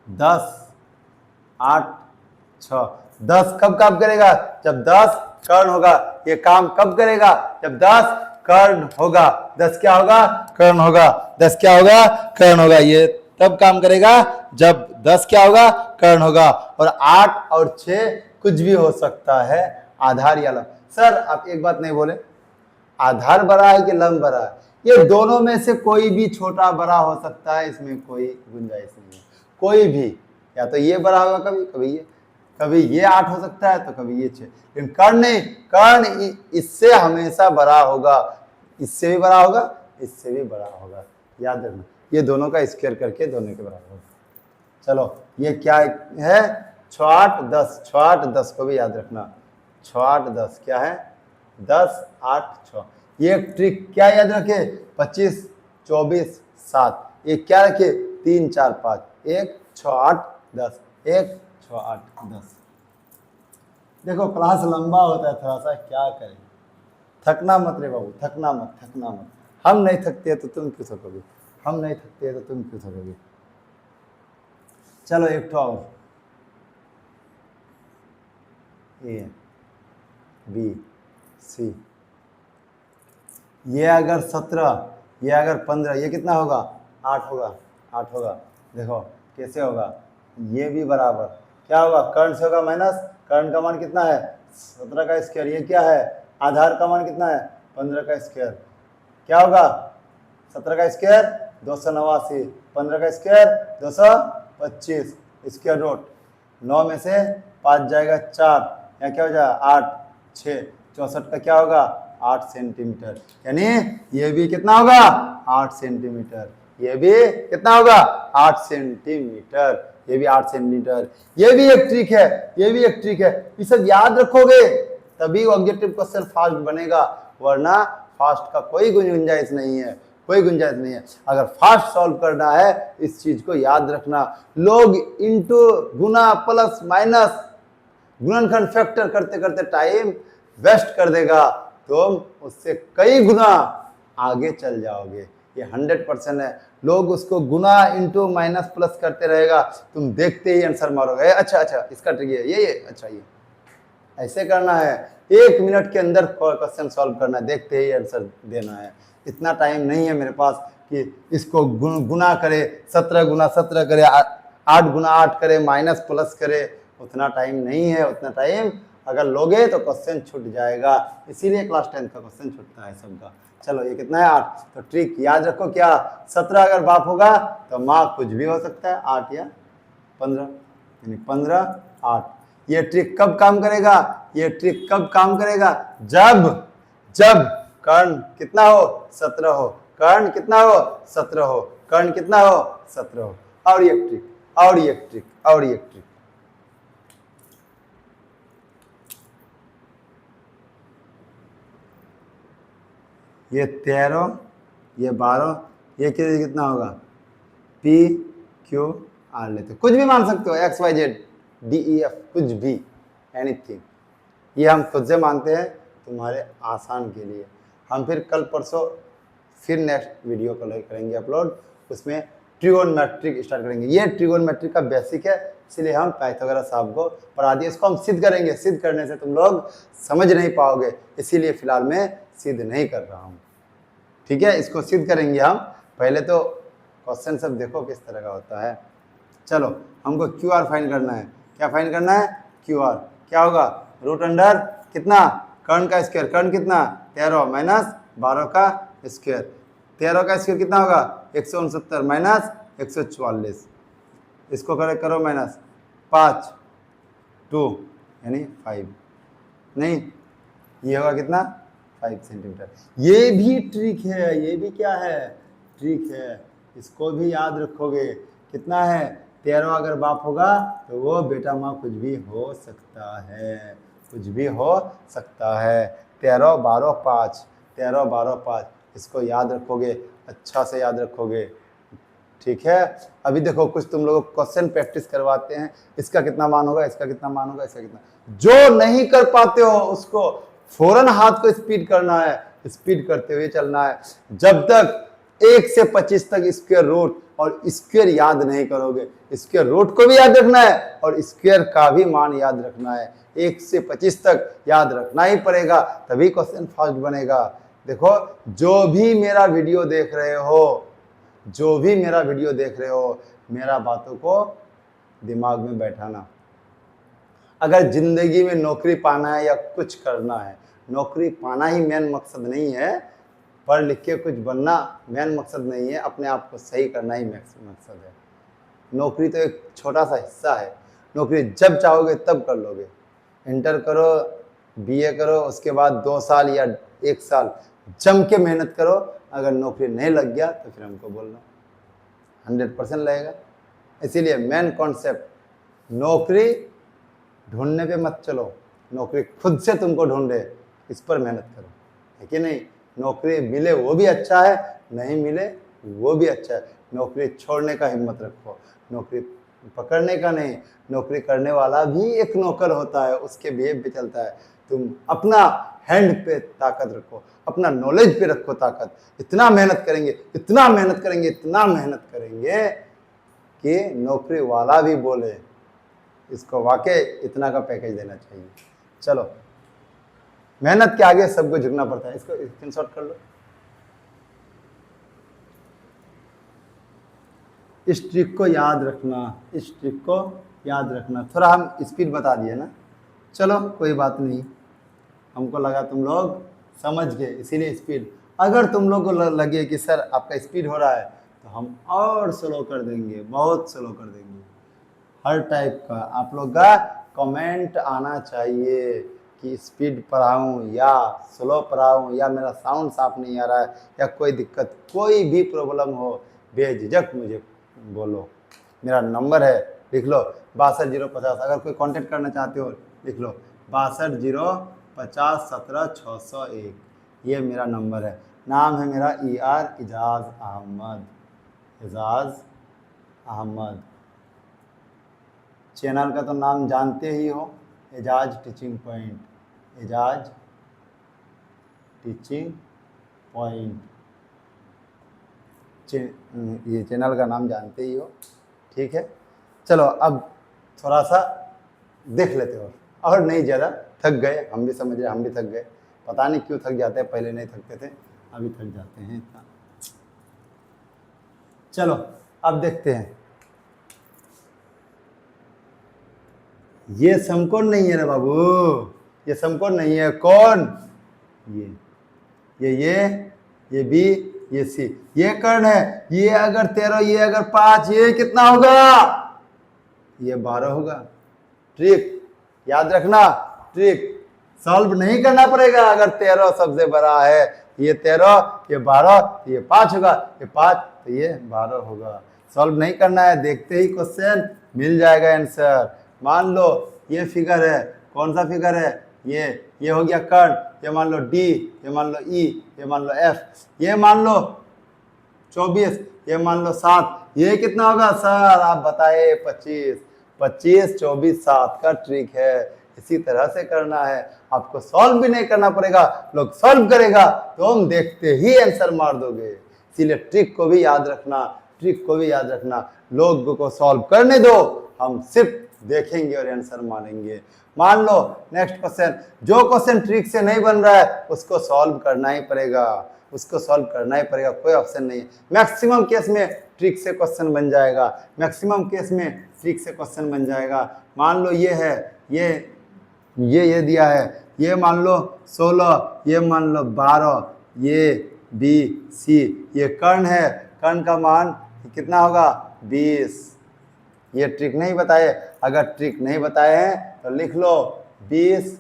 10 8 6। 10 कब काम करेगा जब 10 कर्ण होगा। ये काम कब करेगा जब 10 कर्ण होगा। 10 क्या होगा कर्ण होगा। 10 क्या होगा कर्ण होगा। ये तब काम करेगा जब 10 क्या होगा कर्ण होगा। और 8 और 6 कुछ भी हो सकता है, आधार या लंब। सर आप एक बात नहीं बोले, आधार बड़ा है कि लंब बड़ा है। ये दोनों में से कोई भी छोटा बड़ा हो सकता है, इसमें कोई गुंजाइश नहीं है। कोई भी, या तो ये बड़ा होगा कभी, कभी ये 8 हो सकता है तो कभी ये 6, लेकिन कर्ण नहीं। कर्ण इससे हमेशा बड़ा होगा, इससे भी बड़ा होगा, इससे भी बड़ा होगा। याद रखना, ये दोनों का स्क्वायर करके दोनों के बराबर होगा। चलो ये क्या है 6 8 10, 6 8 10 को भी याद रखना। 6 8 10 क्या है 10 8 6। ये ट्रिक क्या याद रखे 25 24 7। ये क्या रखे 3 4 5, 1 6 8 10, 1 6 8 10। देखो क्लास लंबा होता है थोड़ा सा, क्या करें। थकना मत रे बाबू, थकना मत, थकना मत। हम नहीं थकते तो तुम क्यों थकोगे, हम नहीं थकते तो तुम क्यों थकोगे। चलो एक और, ए बी सी। ये अगर 17, ये अगर 15, ये कितना होगा 8 होगा, 8 होगा। देखो कैसे होगा, ये भी बराबर क्या होगा कर्ण से होगा माइनस, कर्ण का मान कितना है 17 का स्क्वायर। ये क्या है आधार का मान कितना है 15 का स्क्वायर। क्या होगा 17 का स्क्वायर 289, 15 का स्क्वायर 225, स्क्वायर रूट 9 में से 5 जाएगा 4, या क्या हो जाएगा 8 6, 64 का क्या होगा 8 सेंटीमीटर। यानी ये भी कितना होगा 8 सेंटीमीटर, ये भी कितना होगा 8 सेंटीमीटर, ये भी 8 सेंटीमीटर। ये भी एक ट्रिक है, ये भी एक ट्रिक है। ये सब याद रखोगे तभी ऑब्जेक्टिव क्वेश्चन फास्ट बनेगा, वरना फास्ट का कोई गुंजाइश नहीं है, कोई गुंजाइश नहीं है। अगर फास्ट सॉल्व करना है इस चीज को याद रखना। लोग इंटू गुना प्लस माइनस गुणनखंड फैक्टर करते करते टाइम वेस्ट कर देगा, तुम उससे कई गुना आगे चल जाओगे। ये 100% है। लोग उसको गुना इंटू माइनस प्लस करते रहेगा, तुम देखते ही आंसर मारोगे। अच्छा अच्छा इसका ट्रिक है ये अच्छा ये ऐसे करना है, 1 मिनट के अंदर क्वेश्चन सॉल्व करना है, देखते ही आंसर देना है। इतना टाइम नहीं है मेरे पास कि इसको गुना करे, 17 गुना 17 करे, 8 गुना 8 करे, माइनस प्लस करे, उतना टाइम नहीं है। उतना टाइम अगर लोगे तो क्वेश्चन छूट जाएगा, इसीलिए क्लास 10 का क्वेश्चन छूटता है सबका। चलो ये कितना है 8। तो ट्रिक याद रखो क्या 17 अगर बाप होगा तो माँ कुछ भी हो सकता है 8 या 15, यानी 15 8। ये ट्रिक कब काम करेगा, ये ट्रिक कब काम करेगा जब जब कर्ण कितना हो 17 हो, कर्ण कितना हो 17 हो, कर्ण कितना हो 17 हो। और ये ट्रिक और ये ट्रिक और ये ट्रिक, ये 13 ये 12, ये कितना होगा P Q R लेते, कुछ भी मान सकते हो X Y Z D E F, कुछ भी एनीथिंग। ये हम खुद से मानते हैं तुम्हारे आसान के लिए। हम फिर कल परसों फिर नेक्स्ट वीडियो को करेंगे अपलोड, उसमें ट्रिगोनोमेट्रिक स्टार्ट करेंगे। ये ट्रिगोनोमेट्रिक का बेसिक है, इसलिए हम पाइथागोरस साहब को पढ़ा दिए। इसको हम सिद्ध करेंगे, सिद्ध करने से तुम लोग समझ नहीं पाओगे, इसीलिए फिलहाल मैं सिद्ध नहीं कर रहा हूँ। ठीक है, इसको सिद्ध करेंगे हम। पहले तो क्वेश्चन सब देखो किस तरह का होता है। चलो हमको क्यू आर फाइंड करना है। क्या फाइंड करना है क्यू आर। क्या होगा रूट अंडर कितना कर्ण का स्क्वायर, कर्ण कितना 13 माइनस 12 का स्क्वायर, 13 का स्क्वायर कितना होगा 169 माइनस 144, इसको करो माइनस 5 2 यानी 5, नहीं ये होगा कितना 5 सेंटीमीटर। ये भी ट्रिक है, ये भी क्या है ट्रिक है, इसको भी याद रखोगे। कितना है 13 अगर बाप होगा तो वो बेटा माँ कुछ भी हो सकता है, कुछ भी हो सकता है। 13 12 5, 13 12 5, इसको याद रखोगे, अच्छा से याद रखोगे। ठीक है। अभी देखो कुछ तुम लोगों को क्वेश्चन प्रैक्टिस करवाते हैं, इसका कितना मान होगा, इसका कितना मान होगा, इसका कितना, जो नहीं कर पाते हो उसको फौरन हाथ को स्पीड करना है, स्पीड करते हुए चलना है। जब तक 1 से 25 तक स्क्वायर रूट और स्क्वायर याद नहीं करोगे, स्क्वायर रूट को भी याद रखना है और स्क्वायर का भी मान याद रखना है। 1 से 25 तक याद रखना ही पड़ेगा, तभी क्वेश्चन फास्ट बनेगा। देखो जो भी मेरा वीडियो देख रहे हो, जो भी मेरा वीडियो देख रहे हो, मेरा बातों को दिमाग में बैठाना। अगर जिंदगी में नौकरी पाना है या कुछ करना है, नौकरी पाना ही मेन मकसद नहीं है, पढ़ लिख के कुछ बनना मेन मकसद नहीं है, अपने आप को सही करना ही मकसद है। नौकरी तो एक छोटा सा हिस्सा है, नौकरी जब चाहोगे तब कर लोगे। इंटर करो, बीए करो, उसके बाद 2 साल या 1 साल जम के मेहनत करो, अगर नौकरी नहीं लग गया तो फिर हमको बोलना, 100% लगेगा। इसीलिए मेन कॉन्सेप्ट, नौकरी ढूंढने पे मत चलो, नौकरी खुद से तुमको ढूंढे, इस पर मेहनत करो, है कि नहीं। नौकरी मिले वो भी अच्छा है, नहीं मिले वो भी अच्छा है। नौकरी छोड़ने का हिम्मत रखो, नौकरी पकड़ने का नहीं। नौकरी करने वाला भी एक नौकर होता है, उसके बिहेव पे चलता है। तुम अपना हैंड पे ताकत रखो, अपना नॉलेज पे रखो ताकत। इतना मेहनत करेंगे, इतना मेहनत करेंगे, इतना मेहनत करेंगे कि नौकरी वाला भी बोले इसको वाकई इतना का पैकेज देना चाहिए। चलो, मेहनत के आगे सबको झुकना पड़ता है। इसको स्क्रीनशॉट कर लो। इस ट्रिक को याद रखना, इस ट्रिक को याद रखना। थोड़ा हम स्पीड बता दिए ना, चलो कोई बात नहीं, हमको लगा तुम लोग समझ गए इसीलिए स्पीड। अगर तुम लोग को लगे कि सर आपका स्पीड हो रहा है तो हम और स्लो कर देंगे, बहुत स्लो कर देंगे। हर टाइप का आप लोग का कमेंट आना चाहिए कि स्पीड पढ़ाऊँ या स्लो पढ़ाऊँ, या मेरा साउंड साफ नहीं आ रहा है, या कोई दिक्कत, कोई भी प्रॉब्लम हो, बेझिझक मुझे बोलो। मेरा नंबर है, लिख लो 62 050। अगर कोई कांटेक्ट करना चाहते हो लिख लो 62 050 17 601, ये मेरा नंबर है। नाम है मेरा एजाज अहमद, एजाज अहमद। चैनल का तो नाम जानते ही हो, Ejaz teaching point, Ejaz teaching point, ये चैनल का नाम जानते ही हो, ठीक है। चलो अब थोड़ा सा देख लेते हो, और नहीं ज़्यादा थक गए, हम भी समझ रहे, हम भी थक गए। पता नहीं क्यों थक जाते हैं, पहले नहीं थकते थे, अभी थक जाते हैं इतना। चलो अब देखते हैं। ये समकोण नहीं है रे बाबू, ये समकोण नहीं है। कौन? ये बी, ये सी, ये कर्ण है। ये अगर 13, ये अगर 5, ये कितना होगा? ये 12 होगा। ट्रिक याद रखना, ट्रिक सॉल्व नहीं करना पड़ेगा। अगर 13 सबसे बड़ा है, ये 13, ये 12, ये 5 होगा, ये 5 तो ये 12 होगा। सॉल्व नहीं करना है, देखते ही क्वेश्चन मिल जाएगा आंसर। मान लो ये फिगर है, कौन सा फिगर है? ये हो गया कर्ण, ये मान लो डी, ये मान लो ई, ये मान लो एफ, ये मान लो 24, ये मान लो 7, ये कितना होगा सर आप बताए? 25, 25, 24, 7 का ट्रिक है। इसी तरह से करना है, आपको सॉल्व भी नहीं करना पड़ेगा, लोग सॉल्व करेगा तो हम देखते ही आंसर मार दोगे। इसीलिए ट्रिक को भी याद रखना, ट्रिक को भी याद रखना। लोग को सॉल्व करने दो, हम सिर्फ देखेंगे और आंसर मानेंगे। मान लो नेक्स्ट क्वेश्चन, जो क्वेश्चन ट्रिक से नहीं बन रहा है उसको सॉल्व करना ही पड़ेगा, उसको सॉल्व करना ही पड़ेगा, कोई ऑप्शन नहीं है। मैक्सिमम केस में ट्रिक से क्वेश्चन बन जाएगा, मैक्सिमम केस में ट्रिक से क्वेश्चन बन जाएगा। मान लो ये है, ये दिया है, ये मान लो 16, ये मान लो 12, ये बी सी, ये कर्ण है, कर्ण का मान कितना होगा? 20। ये ट्रिक नहीं बताए, अगर ट्रिक नहीं बताए हैं तो लिख लो 20,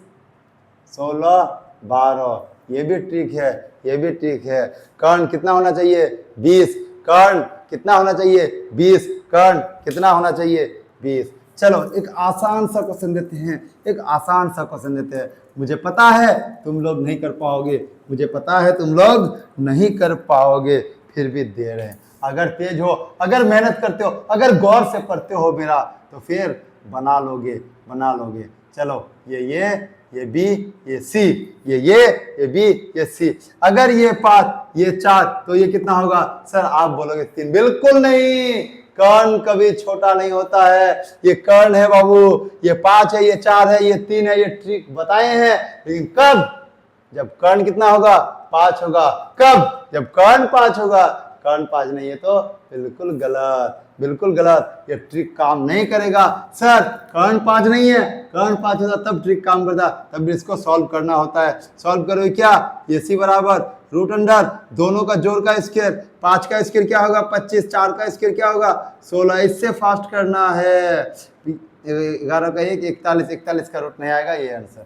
16, 12, ये भी ट्रिक है, ये भी ट्रिक है। कर्ण कितना होना चाहिए? 20। कर्ण कितना होना चाहिए? 20। कर्ण कितना होना चाहिए? 20। चलो एक आसान सा क्वेश्चन देते हैं, एक आसान सा क्वेश्चन देते हैं। मुझे पता है तुम लोग नहीं कर पाओगे, मुझे पता है तुम लोग नहीं कर पाओगे, फिर भी दे रहे हैं। अगर तेज हो, अगर मेहनत करते हो, अगर गौर से पढ़ते हो मेरा, तो फिर बना लोगे, बना लोगे। चलो ये बी, ये सी, ये बी, ये सी। अगर ये 5, ये 4, तो ये कितना होगा? सर आप बोलोगे 3। बिल्कुल नहीं, कर्ण कभी छोटा नहीं होता है। ये कर्ण है बाबू, ये 5 है, ये 4 है, ये 3 है, ये ट्रिक बताए हैं। लेकिन कब? जब कर्ण कितना होगा? 5 होगा। कब? जब कर्ण 5 होगा। कर्ण 5 नहीं है तो बिल्कुल गलत, बिल्कुल गलत। ये ट्रिक काम नहीं करेगा। सर कर्ण 5 नहीं है, कर्ण 5 होता तब ट्रिक काम करता, तब इसको सॉल्व करना होता है। सॉल्व करो क्या? ये सी बराबर रूट अंडर दोनों का जोड़ का स्क्वायर, 5 का स्क्वायर क्या होगा? 25, 4 का स्क्वायर क्या होगा? 16। इससे फास्ट करना है। 11 का 1, 41, 41 का रूट नहीं आएगा, ये आंसर।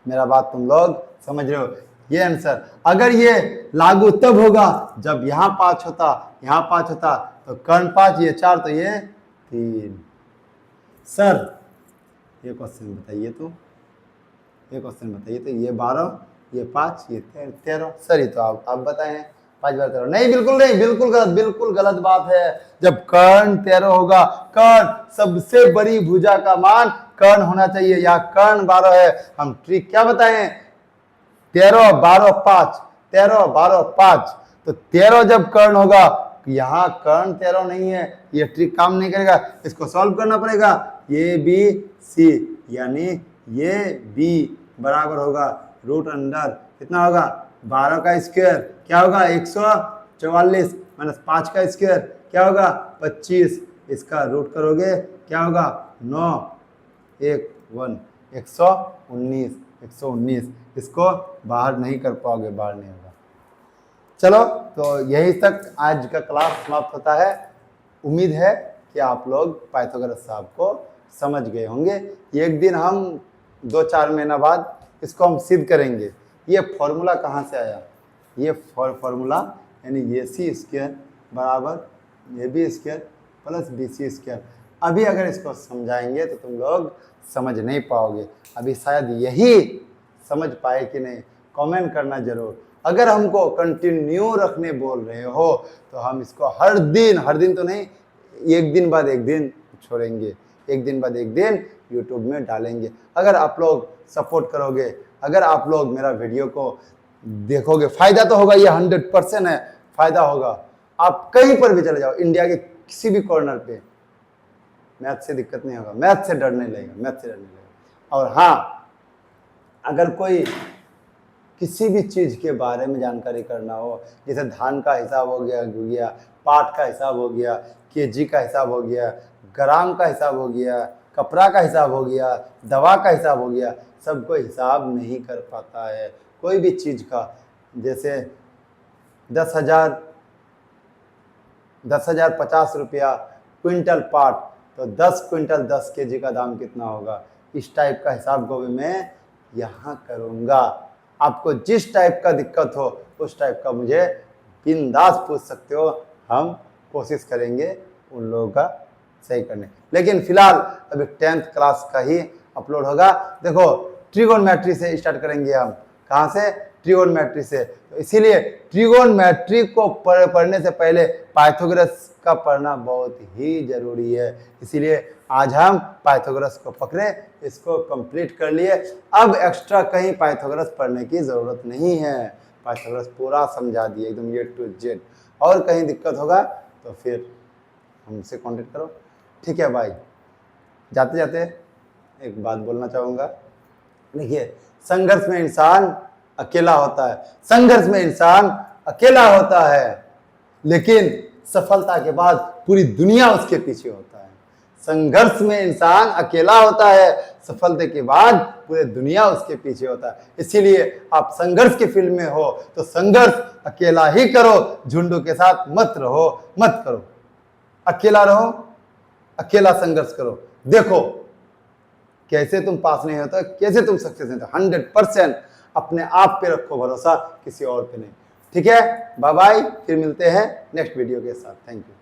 मेरा बात तुम लोग समझ रहे हो? ये आंसर। अगर ये लागू तब होगा जब यहां 5 होता, यहां 5 होता, तो कर्ण 5, ये 4, तो ये 3। सर ये क्वेश्चन बताइए तो, ये क्वेश्चन बताइए तो, ये 12, ये 5, ये 13। सर ये तो आप बताए हैं 5 बार 13। नहीं, बिल्कुल नहीं, बिल्कुल गलत, बिल्कुल गलत बात है। जब कर्ण 13 होगा, कर्ण सबसे बड़ी भुजा का मान कर्ण होना चाहिए। यहाँ कर्ण 12 है। हम ट्रिक क्या बताए? 13, 12, 5, 13, 12, 5। तो 13 जब कर्ण होगा, यहाँ कर्ण 13 नहीं है, ये ट्रिक काम नहीं करेगा। इसको सॉल्व करना पड़ेगा। ये बी सी, यानी ये बी बराबर होगा रूट अंडर कितना होगा? 12 का स्क्वायर क्या होगा? 144 माइनस 5 का स्क्वायर क्या होगा? 25। इसका रूट करोगे क्या होगा? 9, 1, 119, 119। इसको बाहर नहीं कर पाओगे, बाहर नहीं होगा। चलो, तो यही तक आज का क्लास समाप्त होता है। उम्मीद है कि आप लोग पाइथागोरस साहब को समझ गए होंगे। एक दिन हम 2-4 महीना बाद इसको हम सिद्ध करेंगे। ये फॉर्मूला कहाँ से आया? ये फॉर्मूला यानी ए सी स्क्वायर बराबर A B square plus B C square. अभी अगर इसको समझाएंगे तो तुम लोग समझ नहीं पाओगे। अभी शायद यही समझ पाए कि नहीं, कमेंट करना जरूर। अगर हमको कंटिन्यू रखने बोल रहे हो तो हम इसको हर दिन तो नहीं, एक दिन बाद एक दिन छोड़ेंगे, एक दिन बाद एक दिन यूट्यूब में डालेंगे। अगर आप लोग सपोर्ट करोगे, अगर आप लोग मेरा वीडियो को देखोगे, फायदा तो होगा, ये 100% है, फायदा होगा। आप कहीं पर भी चले जाओ, इंडिया के किसी भी कॉर्नर पे, मैथ से दिक्कत नहीं होगा, मैथ से डर नहीं लगेगा, मैथ से डर नहीं लगेगा। और हाँ, अगर कोई किसी भी चीज़ के बारे में जानकारी करना हो, जैसे धान का हिसाब हो गया, पाट का हिसाब हो गया, केजी का हिसाब हो गया, ग्राम का हिसाब हो गया, कपड़ा का हिसाब हो गया, दवा का हिसाब हो गया, सब कोई हिसाब नहीं कर पाता है कोई भी चीज़ का। जैसे 10,000 50 रुपया क्विंटल पाट, तो 10 क्विंटल 10 केजी का दाम कितना होगा? इस टाइप का हिसाब को भी मैं यहाँ करूँगा। आपको जिस टाइप का दिक्कत हो उस टाइप का मुझे बिंदास पूछ सकते हो, हम कोशिश करेंगे उन लोगों का सही करने। लेकिन फिलहाल अभी 10th क्लास का ही अपलोड होगा। देखो, ट्रिगोनोमेट्री से स्टार्ट करेंगे हम। कहाँ से? ट्रिगोनोमेट्री से। तो इसीलिए ट्रिगोनोमेट्री को पढ़ने से पहले पाइथागोरस का पढ़ना बहुत ही जरूरी है। इसीलिए आज हम पाइथागोरस को पकड़े, इसको कंप्लीट कर लिए। अब एक्स्ट्रा कहीं पाइथागोरस पढ़ने की ज़रूरत नहीं है, पाइथागोरस पूरा समझा दिए एकदम A to Z। और कहीं दिक्कत होगा तो फिर हमसे कांटेक्ट करो, ठीक है भाई। जाते जाते एक बात बोलना चाहूँगा। देखिए, संघर्ष में इंसान अकेला होता है, संघर्ष में इंसान अकेला होता है, लेकिन सफलता के बाद पूरी दुनिया उसके पीछे होता है। संघर्ष में इंसान अकेला होता है, सफलता के बाद पूरी दुनिया उसके पीछे होता है। इसीलिए आप संघर्ष के फील्ड में हो तो संघर्ष अकेला ही करो, झुंडों के साथ मत रहो, मत करो। अकेला रहो, अकेला संघर्ष करो, देखो कैसे तुम पास नहीं होता, कैसे तुम सक्सेस नहीं होता। 100% अपने आप पे रखो भरोसा, किसी और पे नहीं। ठीक है, बाय बाय, फिर मिलते हैं नेक्स्ट वीडियो के साथ। Thank you.